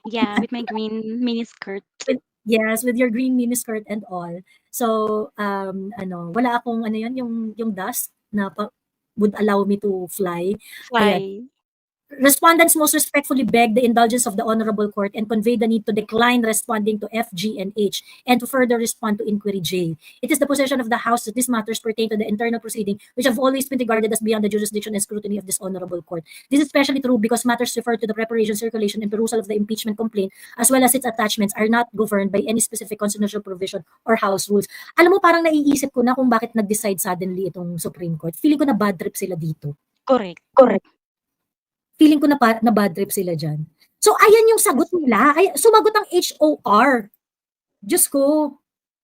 Yeah, with my green mini skirt. Yes, with your green mini skirt and all. So, wala akong yung dust na would allow me to fly. Respondents most respectfully beg the indulgence of the Honorable Court and convey the need to decline responding to F, G, and H and to further respond to Inquiry J. It is the position of the House that these matters pertain to the internal proceeding, which have always been regarded as beyond the jurisdiction and scrutiny of this Honorable Court. This is especially true because matters referred to the preparation, circulation, and perusal of the impeachment complaint, as well as its attachments, are not governed by any specific constitutional provision or House rules. Alam mo, parang naiisip ko na kung bakit nag-decide suddenly itong Supreme Court. Feeling ko na bad trip sila dito. Correct. Feeling ko na bad trip sila dyan. So, ayan yung sagot nila. Sumagot ang HOR. Diyos ko.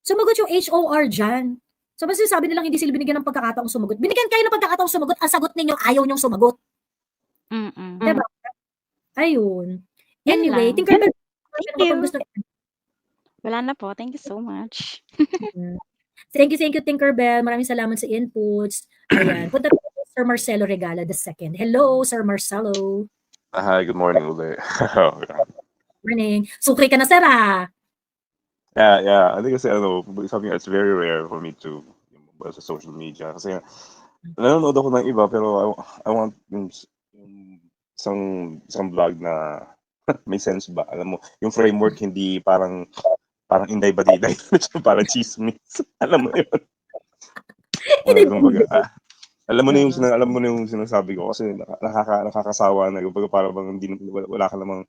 Sumagot yung HOR dyan. So, basta sabi nilang hindi sila binigyan ng pagkakataong sumagot. Binigyan kayo ng pagkakataong sumagot. Ang sagot ninyo, ayaw nyong sumagot. Diba? Ayun. Yan Anyway, lang. Tinkerbell, Thank you. gusto. Wala na po. Thank you so much. Thank you, Tinkerbell. Maraming salamat sa inputs. Ayan. Punta tayo kay Sir Marcelo Regala II. Hello, Sir Marcelo. Hi, good morning ulit. Morning. Sukri ka na, sir, ah. Yeah. I think kasi something that's very rare for me to sa social media. Kasi nanonood ako ng iba pero I want yung isang vlog na may sense ba? Alam mo, yung framework hindi parang inday badiday, parang chismis. Alam mo yun. Alam mo na yung sinasabi ko kasi nakakasawa na yung parang hindi wala ka namang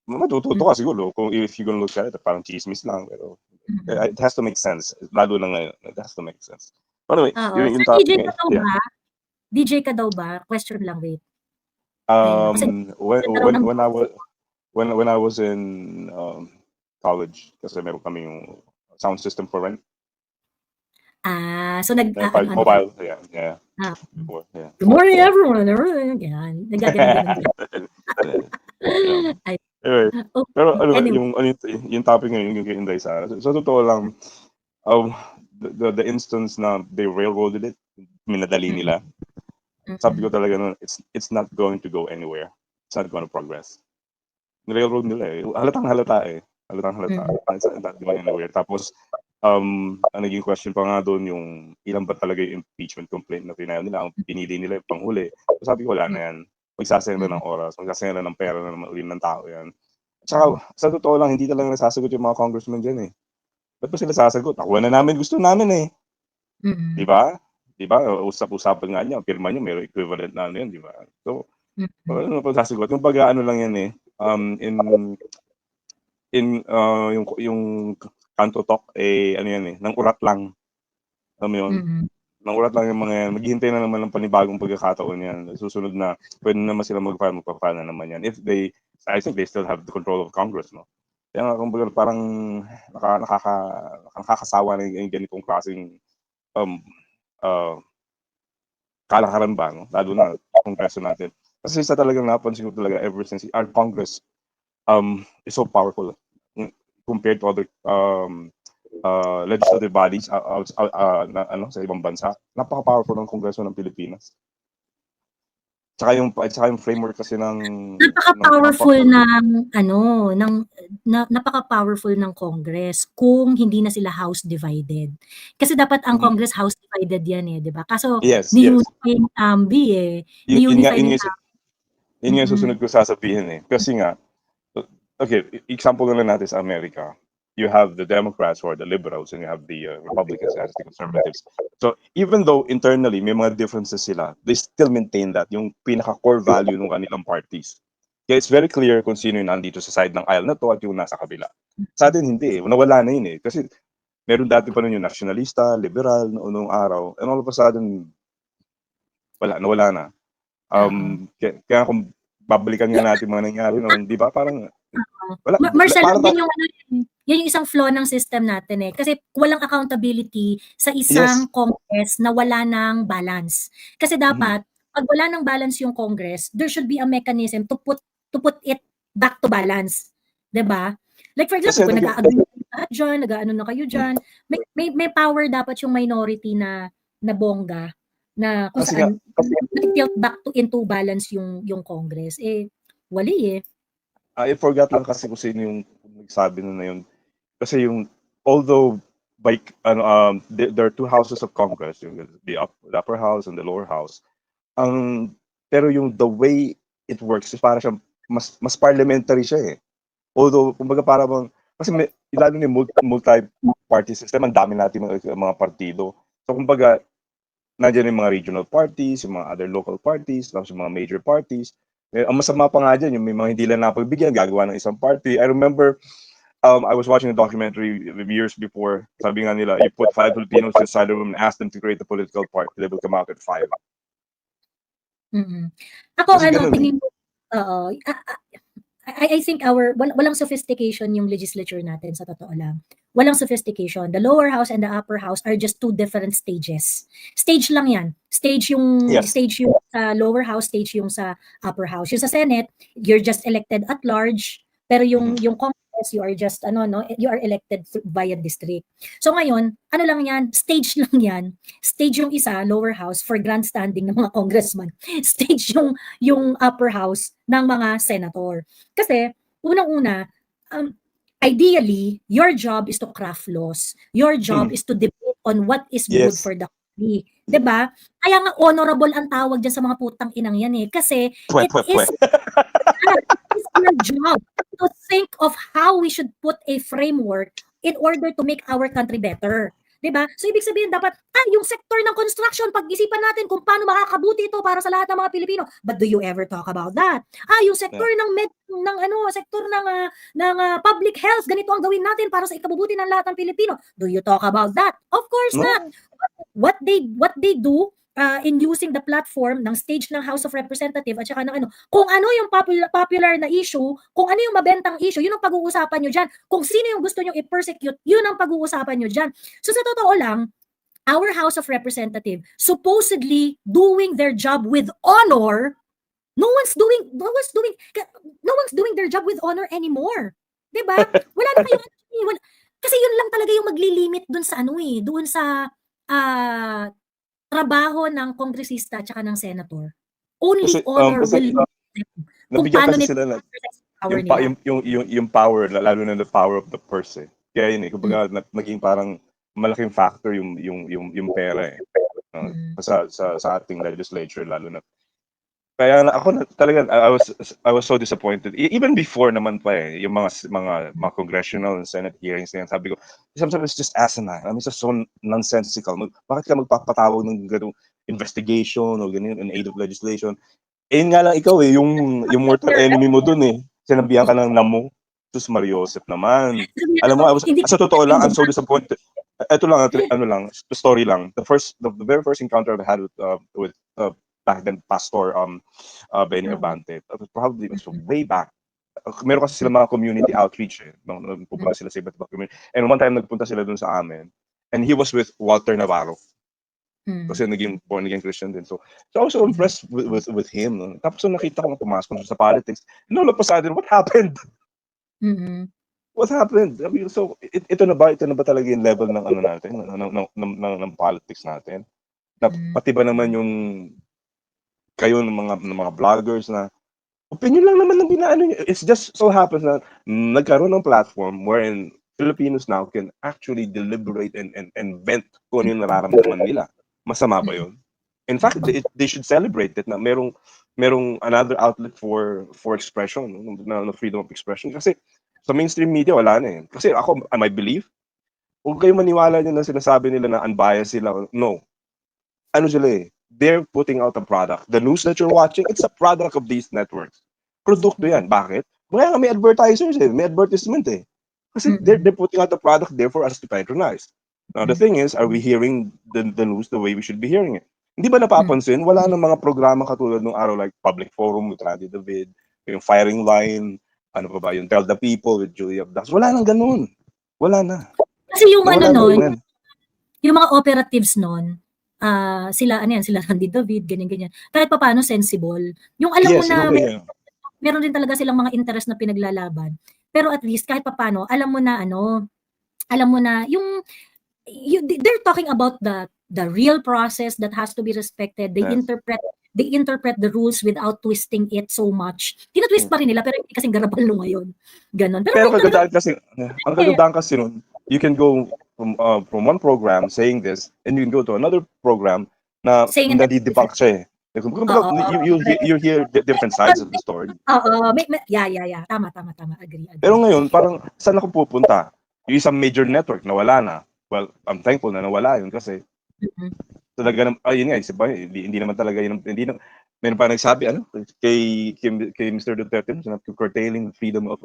matututo ka siguro kung if you're gonna look at it parang chismis lang pero it has to make sense lalo na ngayon it has to make sense. Anyway, yung so, topic DJ ka daw ba? Question lang, wait. When I was in college kasi meron kami yung sound system for rent. So mobile, yeah. Good morning, everyone. Yan. Anyway, pero yung topic ngayon yung kay Inday Sara. So totoo lang, the instance na they railroaded it, minadali nila. Sabi ko talaga nun, it's not going to go anywhere. It's not going to progress. Railroad nila eh. Halatang halata. It's not going anywhere. Tapos, ang naging question pa nga doon yung ilan ba talaga yung impeachment complaint na pinayo nila, ang pinili nila yung panghuli. So sabi ko, wala na yan. Magsasayang na ng oras, magsasayang na ng pera na naman uli ng tao yan. At saka, sa totoo lang, hindi talaga nasasagot yung mga congressmen dyan eh. Ba't ba sila sasagot? Nakuha na namin, gusto namin eh. Di ba? Usap-usapan nga niya, pirma niya, mayroong equivalent na ano yan, di ba? So, ano pa sasagot? Yung pag-ano lang yan eh, yung Kanto Talk, ano yan eh, nang urat lang. Alam mo yun? Nang urat lang yung mga yan. Maghihintay na naman ng panibagong pagkakataon yan. Susunod na, pwede naman sila magpapala na naman yan. I think they still have the control of Congress, no? Kaya nga, kumbaga, parang nakakasawa na yung ganitong klaseng kalakaran ba, no? Lalo na kongreso natin. Kasi isa talagang napansin ko talaga ever since our Congress is so powerful compared to other legislative bodies sa ibang bansa. Napaka-powerful ng Kongreso ng Pilipinas. Tsaka yung framework kasi ng napaka-powerful ng Congress kung hindi na sila House divided. Kasi dapat ang Congress House divided yan eh, 'di ba? Kaso ni-unify ng AMB eh. Yun nga susunod ko sasabihin eh. Kasi nga, okay, example na natin sa Amerika. You have the Democrats who are the liberals and you have the Republicans and the conservatives. So even though internally may mga differences sila, they still maintain that yung pinaka-core value ng kanilang parties. Kaya it's very clear kung sino yung nandito sa side ng aisle na to at yung nasa kabila. Sa atin hindi eh. Nawala na yun eh. Kasi meron dati pa nun yung nationalista, liberal, noong araw. And all of a sudden, nawala na. Kaya kung babalikan nga natin mga nangyari noon, di ba? Parang Marcel, yan yung isang flaw ng system natin eh. Kasi walang accountability sa isang Congress na wala ng balance. Kasi dapat, pag wala ng balance yung Congress, there should be a mechanism to put it back to balance. Diba? Like for example, kung nag-aano na kayo dyan, may power dapat yung minority na bongga na kung saan tilt back into balance yung Congress. Wali eh. I forgot lang kasi kung sino yung nagsabi na yun. Kasi although there are two houses of Congress, the upper house and the lower house. Pero the way it works is para siyang mas parliamentary siya eh. Although, kumbaga para bang, kasi lalo na yung multi-party system, ang dami natin mga partido. So, kumbaga, nandiyan yung mga regional parties, yung mga other local parties, tapos yung mga major parties. Ang masama pa nga dyan, yung may mga hindi lang napagbigyan, gagawa ng isang party. I remember, I was watching a documentary years before. Sabi nga nila, you put 5 Filipinos inside the room and ask them to create a political party, they will come out at 5. Ako, Kasi ganun eh. tingin ko, I think walang sophistication yung legislature natin, sa totoo lang. Walang sophistication. The lower house and the upper house are just two different stages. Stage lang yan. Stage yung sa lower house, stage yung sa upper house. Yung sa Senate, you're just elected at large, pero yung Congress, you are just you are elected via district. So ngayon, ano lang yan, stage lang yan. Stage yung isa, lower house, for grandstanding ng mga congressman. Stage yung upper house ng mga senator. Kasi unang-una, ideally, your job is to craft laws. Your job is to debate on what is good for the country. 'Di ba? Kaya nga honorable ang tawag diyan sa mga putang inang yan eh. Kasi it's your job to think of how we should put a framework in order to make our country better. 'Di ba? So ibig sabihin dapat yung sector ng construction, pag-isipan natin kung paano makakabuti ito para sa lahat ng mga Pilipino. But do you ever talk about that? Yung sector sector ng public health, ganito ang gawin natin para sa ikabubuti ng lahat ng Pilipino. Do you talk about that? Of course not. What they do in using the platform ng stage ng House of Representative at saka ng kung ano yung popular na issue, kung ano yung mabentang issue, yun ang pag-uusapan nyo dyan. Kung sino yung gusto nyo i-persecute, yun ang pag-uusapan nyo dyan. So sa totoo lang, our House of Representative supposedly doing their job with honor, no one's doing their job with honor anymore. 'Di ba? Wala na kayong kasi yun lang talaga yung maglilimit dun sa doon sa trabaho ng kongresista at saka ng senator. Only honor will nabigyan kasi sila na yung power, lalo na the power of the purse eh. Kaya yun eh, kumbaga naging parang malaking factor yung pera eh. Sa ating legislature lalo na. Kaya ako talaga I was so disappointed. Even before naman pa eh, yung mga congressional and Senate hearings na yan, sabi ko, sometimes it's just asinine. I mean, it's just so nonsensical. Bakit ka magpapatawag ng ganung investigation o ganyan in aid of legislation? Eh nga lang ikaw eh, yung mortal enemy mo dun eh. Sinabihan ka ng namo. Sus Mario Joseph naman. Alam mo, sa totoo lang, I'm so disappointed. Ito lang, the story lang. The very first encounter I had with back then Pastor Benny Abante, probably so way back. Meron kasi sila mga community outreach eh. Nagpupunta sila sa iba't ibang community. And one time nagpunta sila dun sa amin. And he was with Walter Navarro. Kasi naging born again Christian din. So I was so impressed with him. No? Tapos so nakita ko pumasok sa politics. And all of a sudden, what happened? What happened? I mean, so ito na ba talaga yung level ng natin, ng politics natin? Na pati ba naman yung kayo ng mga vloggers na opinion lang naman ng binaano niyo. It's just so happens na nagkaroon ng platform wherein Filipinos now can actually deliberate and vent kung ano yung nararamdaman nila. Masama ba yun? In fact, they should celebrate it na merong another outlet for expression, na freedom of expression. Kasi sa mainstream media, wala na eh. Kasi ako, I believe, huwag kayong maniwala nyo na sinasabi nila na unbiased sila. No. Ano sila eh? They're putting out a product. The news that you're watching, it's a product of these networks. Produkto yan. Bakit? Kaya may advertisers eh. May advertisement eh. Kasi they're putting out a product there for us to patronize. Now, the thing is, are we hearing the news the way we should be hearing it? Hindi ba napapansin? Wala nang mga programa katulad ng araw like Public Forum with Randy David, yung Firing Line, ano pa ba, yung Tell the People with Julia Abdas. Wala nang ganun. Wala na. Kasi yung yung mga operatives nun, sila Randy David, ganyan-ganyan. Kahit paano sensible. Yung alam mo na meron din talaga silang mga interest na pinaglalaban. Pero at least kahit paano, alam mo na yung they're talking about the real process that has to be respected. They interpret the rules without twisting it so much. Tinatwist pa rin nila pero hindi kasing garapal no ngayon. Ganon. Pero ang kagandahan kasi nun, you can go from one program saying this and you can go to another program na nadi-debunk siya eh. Kumbaga, you hear the different sides of the story. Oo, yeah. Tama. Agree. Pero ngayon, parang saan ako pupunta? Yung isang major network nawala na. Well, I'm thankful na nawala yun kasi talaga yun nga, hindi naman talaga yun, meron pa nagsabi kay Mr. Duterte, curtailing the freedom of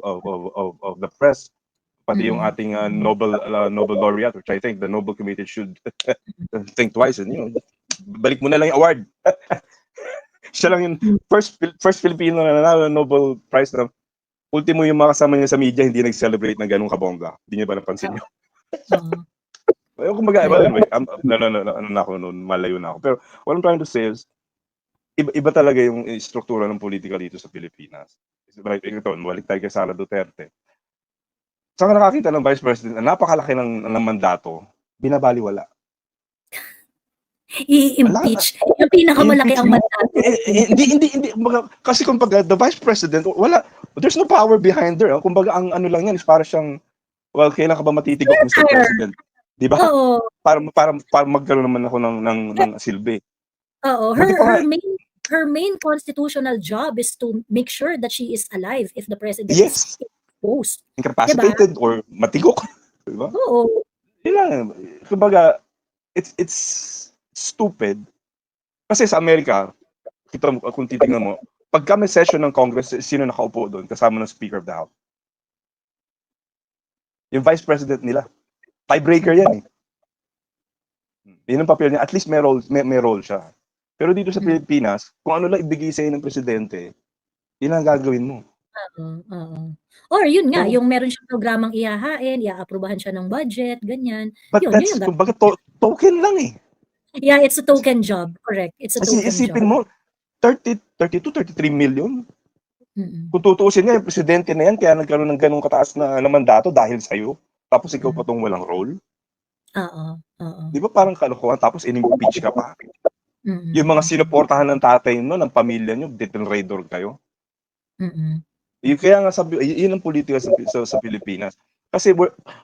the press, pati yung ating Nobel laureate, which I think the Nobel Committee should think twice, and balik mo na lang yung award. Siya lang yung first Filipino na nanalo ng Nobel Prize na ultimo yung mga kasama niya sa media hindi nag-celebrate ng ganung kabongga. Hindi niyo ba napansin niyo? Kumbaga, anyway, malayo na ako. Pero what I'm trying to say is, iba talaga yung struktura ng politika dito sa Pilipinas. Ito, balik tayo kay Sara Duterte. Saan ka nakakita ng Vice President na napakalaki ng mandato, binabaliwala? I-impeach. Yung pinakamalaki ang mandato. Hindi. Kasi kumbaga, the Vice President, there's no power behind her. Kumbaga, ang ano lang yan is para siyang, well, kailan ka ba matitigok, Mr. President? Di ba? Oo. Para magkaroon naman ako ng silbi. Oo. Her main constitutional job is to make sure that she is alive if the president is exposed. Incapacitated or matigok. Diba? Oo. Kumbaga, it's stupid. Kasi sa Amerika, kung titingnan mo, pagka may session ng Congress, sino nakaupo doon kasama ng Speaker of the House? Yung Vice President nila. Tiebreaker yan eh. Yun ang papel niya. At least may role siya. Pero dito sa Pilipinas, kung ano lang ibigay sa'yo ng presidente, yun ang gagawin mo. Or yun nga, yung meron siyang programang ihahain, iaaprubahan siya ng budget, ganyan. But that's, kumbaga, token lang eh. Yeah, it's a token job. Correct. It's a token job. Isipin mo, 33 million. Kung tutuusin nga, yung presidente na yan, kaya nagkaroon ng ganong kataas na mandato dahil sa'yo. Tapos ikaw pa tong walang role. Oo. Di ba parang kalokohan? Tapos in-impeach ka pa. Yung mga sinuportahan ng tatay mo, ng pamilya nyo, detenrador kayo. Kaya nga yun ang politika sa Pilipinas. Kasi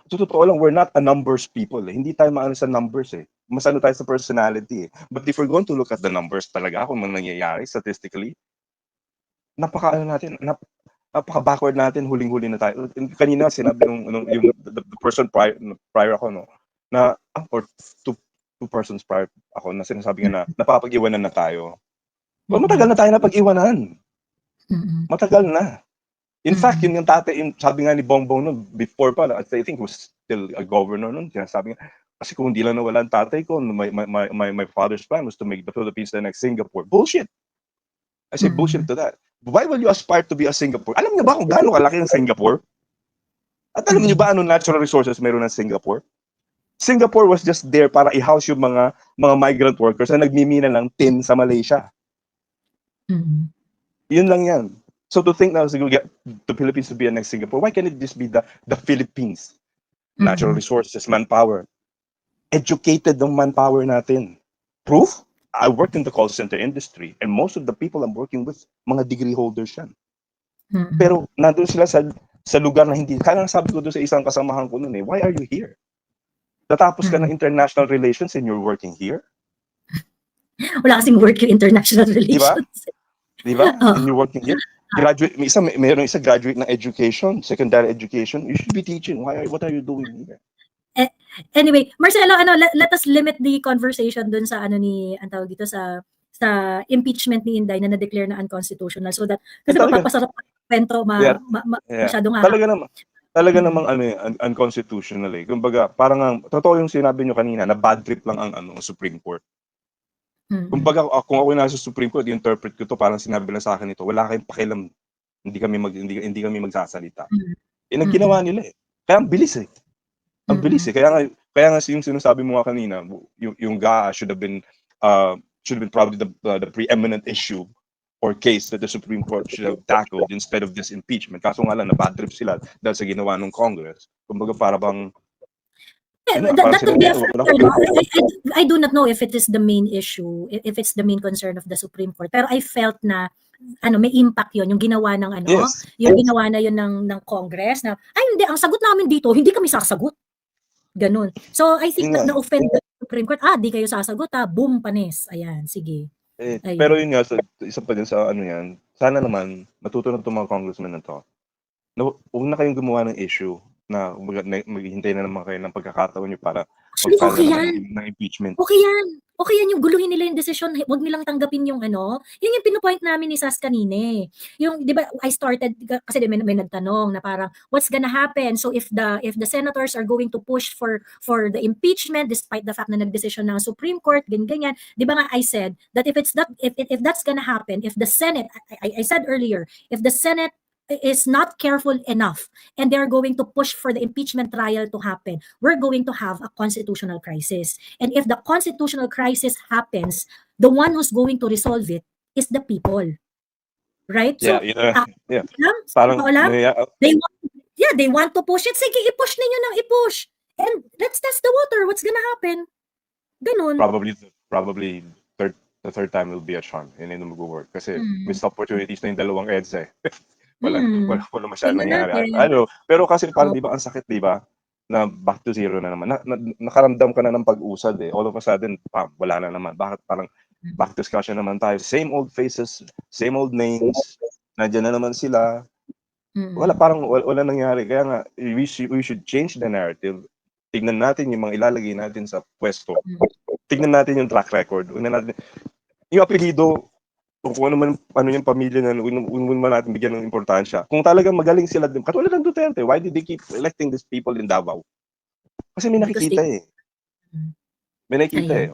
totoo lang, we're not a numbers people. Hindi tayo maano sa numbers eh. Mas ano tayo sa personality eh. But if we're going to look at the numbers talaga, kung mga nangyayari statistically, napaka-backward natin, huling-huli na tayo. Kanina sinabi yung the person prior ako, na or two persons prior ako na sinasabi nga na napapag-iwanan na tayo. Well, matagal na tayo napag-iwanan. Matagal na. In fact, yun yung sabi nga ni Bongbong noon, before pa, I think he was still a governor noon, sabi nga, kasi kung hindi lang nawala ang tatay ko, my father's plan was to make the Philippines the next Singapore. Bullshit. I say bullshit to that. Why will you aspire to be a Singapore? Alam niyo ba kung gaano kalaki ang Singapore? At alam niyo ba anong natural resources meron ng Singapore? Singapore was just there para i-house yung mga migrant workers na nagmimina ng tin sa Malaysia. Yun lang yan. So to think now to get the Philippines to be a next Singapore, why can't it just be the Philippines? Natural resources, manpower. Educated ng manpower natin. Proof? I worked in the call center industry and most of the people I'm working with, mga degree holders yan. Pero nandun sila sa lugar na hindi. Kaya sabi ko doon sa isang kasamahan ko noon why are you here? Natapos ka ng international relations and you're working here? Wala kasing work in international relations. Diba? And you're working here? Graduate, mayroong isa graduate ng education, secondary education. You should be teaching. What are you doing here? Anyway, Marcelo, let us limit the conversation dun sa dito sa impeachment ni Inday na na-declare na unconstitutional so that kasi mapapasarap kwento masyadong talaga namang unconstitutional eh. Kumbaga, parang totoo yung sinabi nyo kanina na bad trip lang ang Supreme Court. Kumbaga, kung ako nasa Supreme Court, i-interpret ko to parang sinabi lang sa akin ito, wala kayong pakialam, hindi kami magsasalita. Ang ginawa nila eh. Kaya ang bilis eh. Ang bilis eh. Kaya nga yung sinasabi mo nga kanina, yung GAA should have been probably the preeminent issue or case that the Supreme Court should have tackled instead of this impeachment. Kaso nga lang, na-bad trip sila dahil sa ginawa ng Congress. Kumbaga, para bang that could be a factor. I do not know if it is the main issue, if it's the main concern of the Supreme Court. Pero I felt na may impact yon yung ginawa ng yung ginawa na yun ng Congress na hindi, ang sagot namin dito, hindi kami sasagot. Ganun. So I think na-offend the Supreme Court. Di kayo sasagot boom, panis. Ayan, sige. Pero Ayun. yun nga, so, isa pa din sa ano yan, sana naman, matuto na itong mga congressmen na to, na huwag na kayong gumawa ng issue na maghihintay na naman kayo ng pagkakataon nyo para Actually, mag-file okay na naman yan. ng impeachment. Okay yan. Okay yan yung guluhin nila yung desisyon. Huwag nilang tanggapin yung ano. Yun yung pinupoint namin ni Sas kanina eh. Yung, di ba, I started, kasi may nagtanong na parang, what's gonna happen? So if the senators are going to push for the impeachment, despite the fact na nagdesisyon ng Supreme Court, ganyan, di ba nga I said, that if that's gonna happen, if the Senate, I said earlier, if the Senate is not careful enough and they're going to push for the impeachment trial to happen, we're going to have a constitutional crisis. And if the constitutional crisis happens, the one who's going to resolve it is the people. Right? Yeah, So, yun na. Yeah. sa Parang, totoo lang, they want to push it. Sige, i-push ninyo ng i-push. And let's test the water. What's gonna happen? Ganun. probably the third time will be a charm. Yun yung mag-work. Kasi missed opportunities na yung dalawang EDSA eh. Wala masyadong Tingnan nangyari. natin. Ano, pero kasi parang di ba ang sakit, di ba? Na back to zero na naman. Nakaramdam ka na ng pag-usad eh. All of a sudden, wala na naman. Bakit parang back to discussion naman tayo? Same old faces, same old names. Nandiyan na naman sila. Wala, parang wala nangyari. Kaya nga, we should change the narrative. Tignan natin yung mga ilalagay natin sa pwesto. Tignan natin yung track record. Tignan natin yung apelido, kung ano yung pamilya na naman natin bigyan ng importansya. Kung talagang magaling sila, katulad ng Duterte, why did they keep electing these people in Davao? Kasi may nakikita eh. May nakikita eh.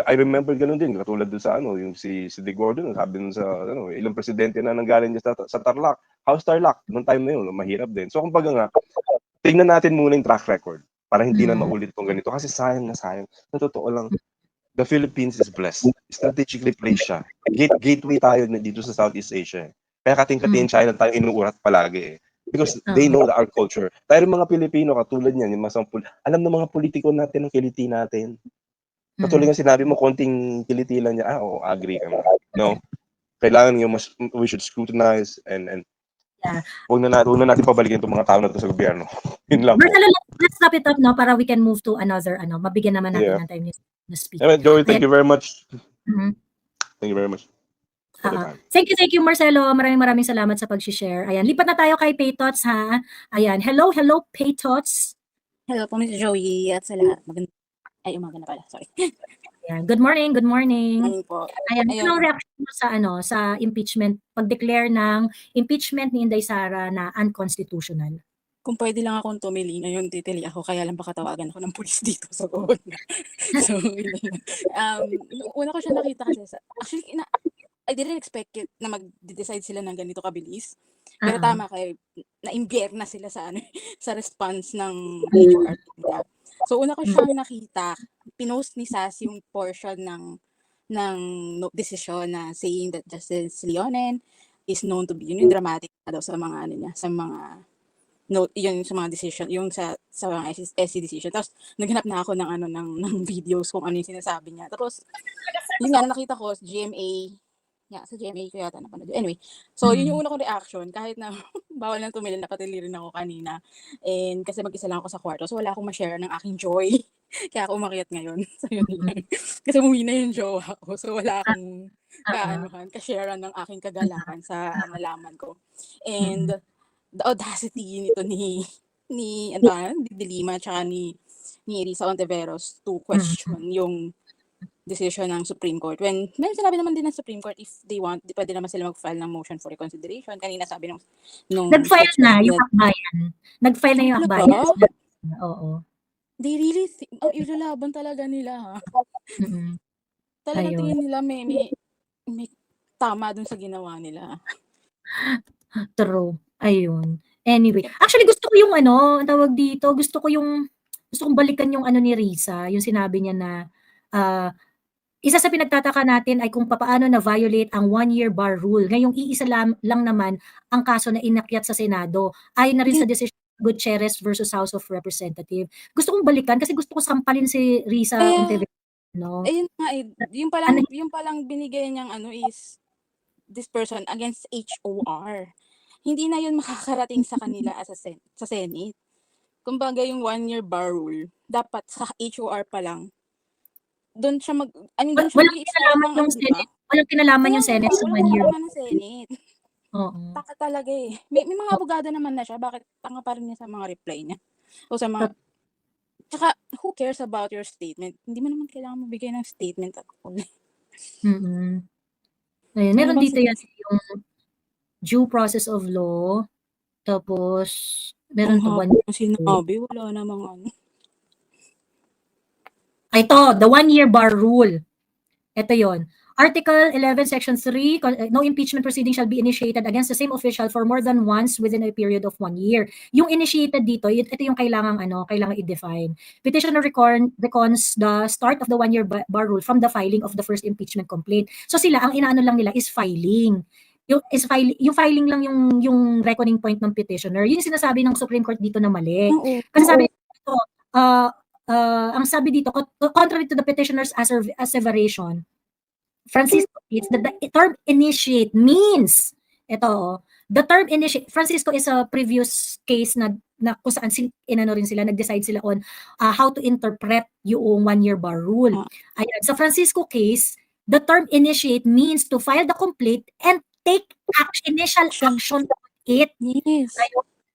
I remember ganun din, katulad dun sa yung si De Gordon, sabi dun sa ilang presidente na nanggaling niya sa Tarlac, House Tarlac, noong time na yun, mahirap din. So kumbaga nga, tingnan natin muna yung track record para hindi na maulit itong ganito. Kasi sayang na sayang. Sa totoo lang, the Philippines is blessed. Strategically placed siya. Gateway tayo dito sa Southeast Asia. Kaya kating-kating China tayo inuurat palagi eh. Because they know our culture. Tayo mga Pilipino, katulad niyan, yung alam ng mga politiko natin ang kiliti natin. Katulad nga sinabi mo, konting kiliti lang niya, agree ka. No? Kailangan we should scrutinize and huwag na natin pabalikin itong mga tao na ito sa gobyerno. Yun lang po. Let's stop it up para we can move to another, mabigyan naman natin ng time na speak. Joey, thank you very much. Thank you very much. Thank you Marcelo. Maraming salamat sa pag-share. Ayan, lipat na tayo kay Paytots ha. Ayan, hello Paytots. Hello po Ms. Joey at sa lahat. Umaga na pala, sorry. Ayan, good morning. Morning po. Ayan, anong reaction mo sa impeachment, pag-declare ng impeachment ni Inday Sara na unconstitutional? Kung pwede lang akong tumili, ngayon titili ako, kaya lang baka tawagan ako ng pulis dito sa buwan. So, una ko siya nakita kasi, actually, I didn't expect it na mag-decide sila ng ganito kabilis. Pero tama kayo, na-imbierna sila sa response ng HR. So, una ko siyang nakita, pinost ni Sas yung portion ng decision na saying that Justice Leonen is known to be, yun yung dramatic na daw sa mga sa mga yun sa mga decision, yung sa mga SC decision. Tapos naghanap na ako ng videos kung ano yung sinasabi niya. Tapos yun nga nakita ko sa GMA. Sa GMA ko yata napanood. Anyway, so yun yung una kong reaction kahit na bawal nang tumili, napatili rin ako kanina. And kasi mag-isa lang ako sa kwarto, so wala akong ma-share ng aking joy. Kaya ako umakyat ngayon. So yun lang. Kasi umuwi na yung jowa ko. So wala akong ka-sharean ng aking kagalakan sa nalaman ko. And the audacity nito ni Dilima tsaka ni Risa Ontiveros to question yung decision ng Supreme Court. When may sinabi naman din ng Supreme Court, if they want, pwede naman sila mag-file ng motion for reconsideration. Kanina sabi nung nag-file na yung akbayan. Nag-file na yung akbayan. Oo. They really think, ilalaban talaga nila ha. Talagang tingin nila may tama dun sa ginawa nila. True. Ayun. Anyway, actually gusto ko yung tawag dito, gusto kong balikan yung ni Risa, yung sinabi niya na isa sa pinagtataka natin ay kung paano na-violate ang 1-year bar rule. Ngayong iisa lang naman ang kaso na inakyat sa Senado. Ayon na rin sa decision of Gutierrez versus House of Representatives. Gusto kong balikan kasi gusto ko sampalin si Risa Ontiveros. Ayun nga yung palang binigay niyang is this person against HOR. Hindi na yun makakarating sa kanila as sa Senate. Kumbaga yung 1-year bar rule, dapat sa HOR pa lang doon siya Walang doon siya mag-i-start kinalaman ng yung Senate. Walang kinalaman Kaya yung Senate sa walang 1 year. kinalaman ng Senate. Oo. Taka talaga eh. May mga abogado naman na siya, bakit tanga pa rin niya sa mga reply niya? O sa mga, tsaka who cares about your statement? Hindi mo naman kailangan mabigay ng statement at all. Mm. Ayun, Ano meron bang dito yan yung due process of law, tapos meron to 1 year. sinabi, wala namang ano. Ito, the 1 year bar rule. Ito yon. Article 11, Section 3, no impeachment proceeding shall be initiated against the same official for more than once within a period of 1 year. Yung initiated dito, ito yung kailangan i-define. Petitioner recons the start of the 1 year bar rule from the filing of the first impeachment complaint. So sila, ang inaano lang nila is filing. Yung filing lang yung reckoning point ng petitioner. Yun yung sinasabi ng Supreme Court dito na mali. Kasi sabi dito, ang sabi dito, contrary to the petitioner's asseveration, Francisco states that the term initiate means, the term initiate, Francisco is a previous case na kung saan nag-decide sila on how to interpret yung 1 year bar rule. Ayan, sa Francisco case, the term initiate means to file the complaint and take initial action on it. Yes.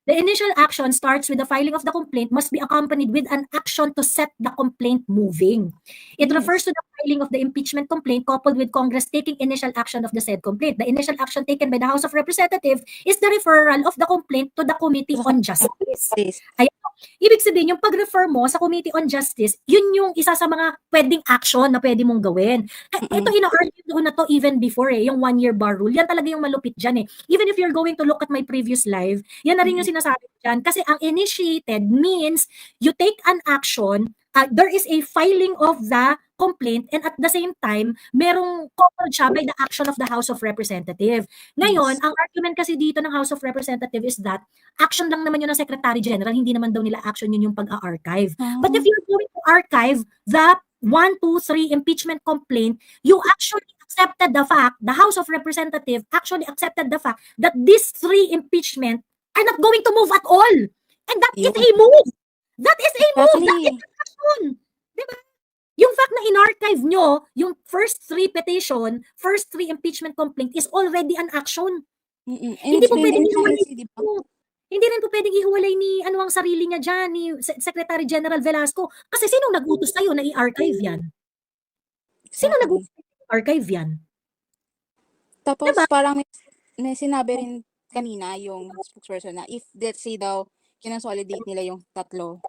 The initial action starts with the filing of the complaint, must be accompanied with an action to set the complaint moving. It refers to the filing of the impeachment complaint coupled with Congress taking initial action of the said complaint. The initial action taken by the House of Representatives is the referral of the complaint to the Committee on Justice. Ayan. Ibig sabihin, yung pag-refer mo sa Committee on Justice, yun yung isa sa mga pwedeng action na pwede mong gawin. Ito, ina-argue ko na to even before yung 1 year bar rule. Yan talaga yung malupit dyan eh. Even if you're going to look at my previous live, yan na rin yung sinasabi ko dyan. Kasi ang initiated means you take an action, there is a filing of the complaint and at the same time, merong coupled siya by the action of the House of Representatives. Ngayon, ang argument kasi dito ng House of Representatives is that action lang naman yun ng Secretary General, hindi naman daw nila action yun yung pag-archive. But if you're going to archive the 1, 2, 3 impeachment complaint, you actually accepted the fact, the House of Representatives actually accepted the fact that these 3 impeachment are not going to move at all. And that is a move. That is a move. That is action. Diba? Yung fact na in-archive nyo, yung first 3 petition, first 3 impeachment complaint is already an action. Hindi po pwedeng hindi rin po pwedeng ihiwalay ni ang sarili niya dyan, ni Secretary General Velasco. Kasi sinong nag-utos sa'yo na i-archive yan? Sino nag-utos i-archive yan? Tapos parang may sinabi rin kanina yung spokesperson na if let's say daw kinosolidate nila yung 3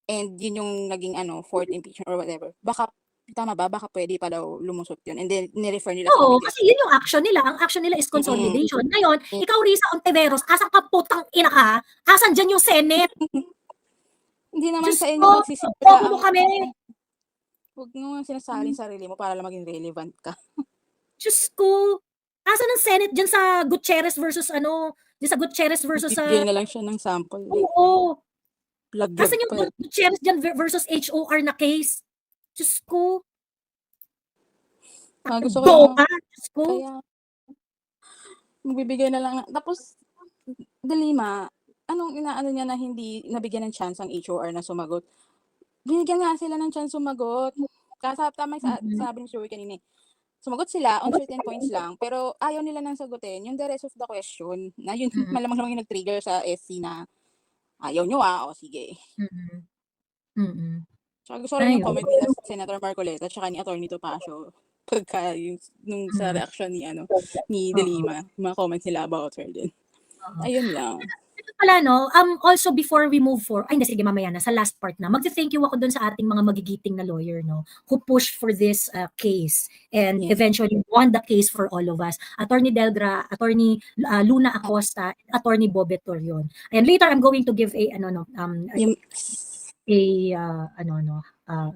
and yun yung naging 4th impeachment or whatever, baka tama ba? Baka pwede pa daw lumusot yun and then ni-refer nila sa committee. Kasi yun yung action nila. Ang action nila is consolidation. Ngayon, ikaw Risa Ontiveros, asan ka putang ina ka? Asan dyan yung Senate? Hindi naman Diyos sa inyo ko, magsisimula mo kami. Huwag mo sinasalin sarili mo para lang maging relevant ka. Diyos ko. Asan ang Senate dyan sa Gutierrez versus dyan sa Gutierrez versus sa... Bigyan na lang siya ng sample. Oo. Laglag Asan yung Gutierrez dyan versus HOR na case? Diyos ko. Gusto ko Diyos ko. Kaya, magbibigay na lang. Tapos, Dilima, anong inaano niya na hindi nabigyan ng chance ang HOR na sumagot? Binigyan nga sila ng chance sumagot. Tama sabi ni Sherwin kanina. Sumagot sila on certain points lang, pero ayaw nila nang sagutin yung the rest of the question na yun malamang yung nag-trigger sa SC na ayaw nyo o sige. Tsaka gusto rin yung comment nila Senator Marcoleta tsaka ni Atty. Topacio pagka nung sa reaction ni Dilima, mga comments nila about her din. Ayun lang. Pala also before we move forward, hindi, sige mamaya na, sa last part na, mag-thank you ako dun sa ating mga magigiting na lawyer, who pushed for this case and eventually won the case for all of us. Attorney Delgra, Attorney Luna Acosta, Attorney Bobet Torion. And later I'm going to give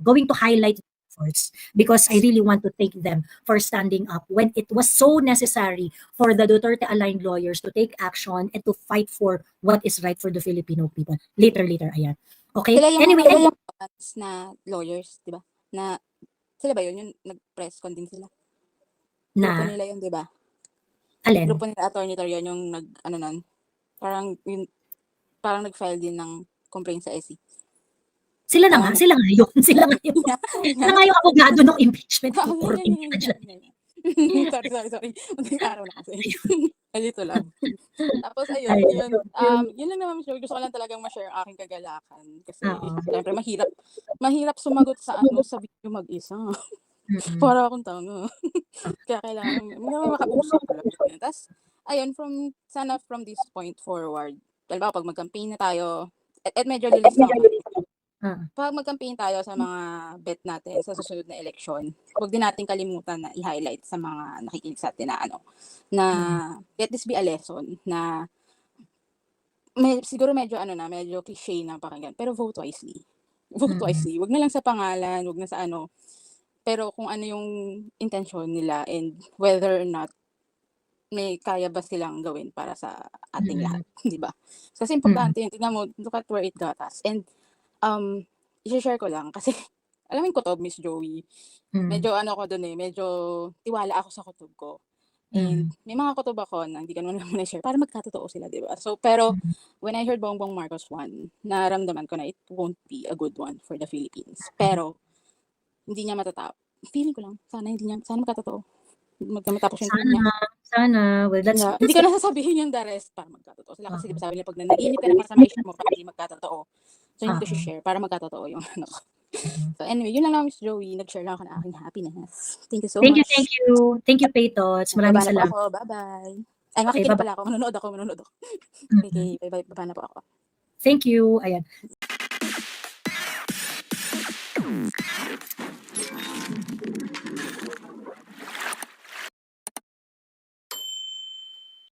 going to highlight efforts because I really want to thank them for standing up when it was so necessary for the Duterte-aligned lawyers to take action and to fight for what is right for the Filipino people. Later, ayan. Okay? Anyway, yung na lawyers, di ba? Na, sila ba yun? Yung nag-press con din sila? Grupo nila yun, di ba? Alin? Grupo nila Attorney Torion yung parang nag-file din ng complaint sa SC. Sila na nga, sila nga yun. Sila nga yun. Sila nga yung abogado ng impeachment. Oh, Kukurting kita dyan. sorry. Unting araw na kasi. Dito lang. Tapos ayun, Ayun. yun lang naman siya. Gusto ko lang talagang ma-share ang aking kagalakan. Kasi Oo. syempre mahirap sumagot sa sa video mag-isa. Para akong tanga. Kaya kailangan makausap talaga. Tapos, ayun, from this point forward, dahil pag mag-campaign na tayo, at medyo lilis lang ako. Pag mag-campaign tayo sa mga bet natin sa susunod na eleksyon, huwag din natin kalimutan na i-highlight sa mga nakikinig sa atin na let this be a lesson na siguro medyo medyo cliche na pakinggan, pero vote wisely. Vote wisely. Huwag na lang sa pangalan, huwag na sa pero kung ano yung intention nila and whether or not may kaya ba silang gawin para sa ating lahat, di ba? Kasi importante yun. Tignan mo, look at where it got us. And i-share ko lang kasi alam mo yung kutob, Miss Joey. Medyo ko dun medyo tiwala ako sa kutob ko. And may mga kutob ako na hindi ka naman muna share para magkatotoo sila, di ba? So, pero when I heard Bongbong Marcos 1, naramdaman ko na it won't be a good one for the Philippines. Pero, hindi niya matatap. Feeling ko lang, sana magkatotoo. Matapos yung team niya. Sana. Well, that's Hindi ko na sasabihin yung the rest para magkatotoo sila. Kasi sabi nila pag nanaginip ka na para sa maisip mo para hindi magkatotoo. So, hindi ko share para magkatotoo yung ko. So, anyway, yun lang naman, Miss Joey. Nag-share lang ako ng aking happiness. Thank you so much. Thank you. Thank you, Paytots. Maraming Baba na po salamat. ako. Bye-bye. Ay, makikinig pala ako. Manonood ako. Okay, bye-bye. Baba na po ako. Thank you. Ayan.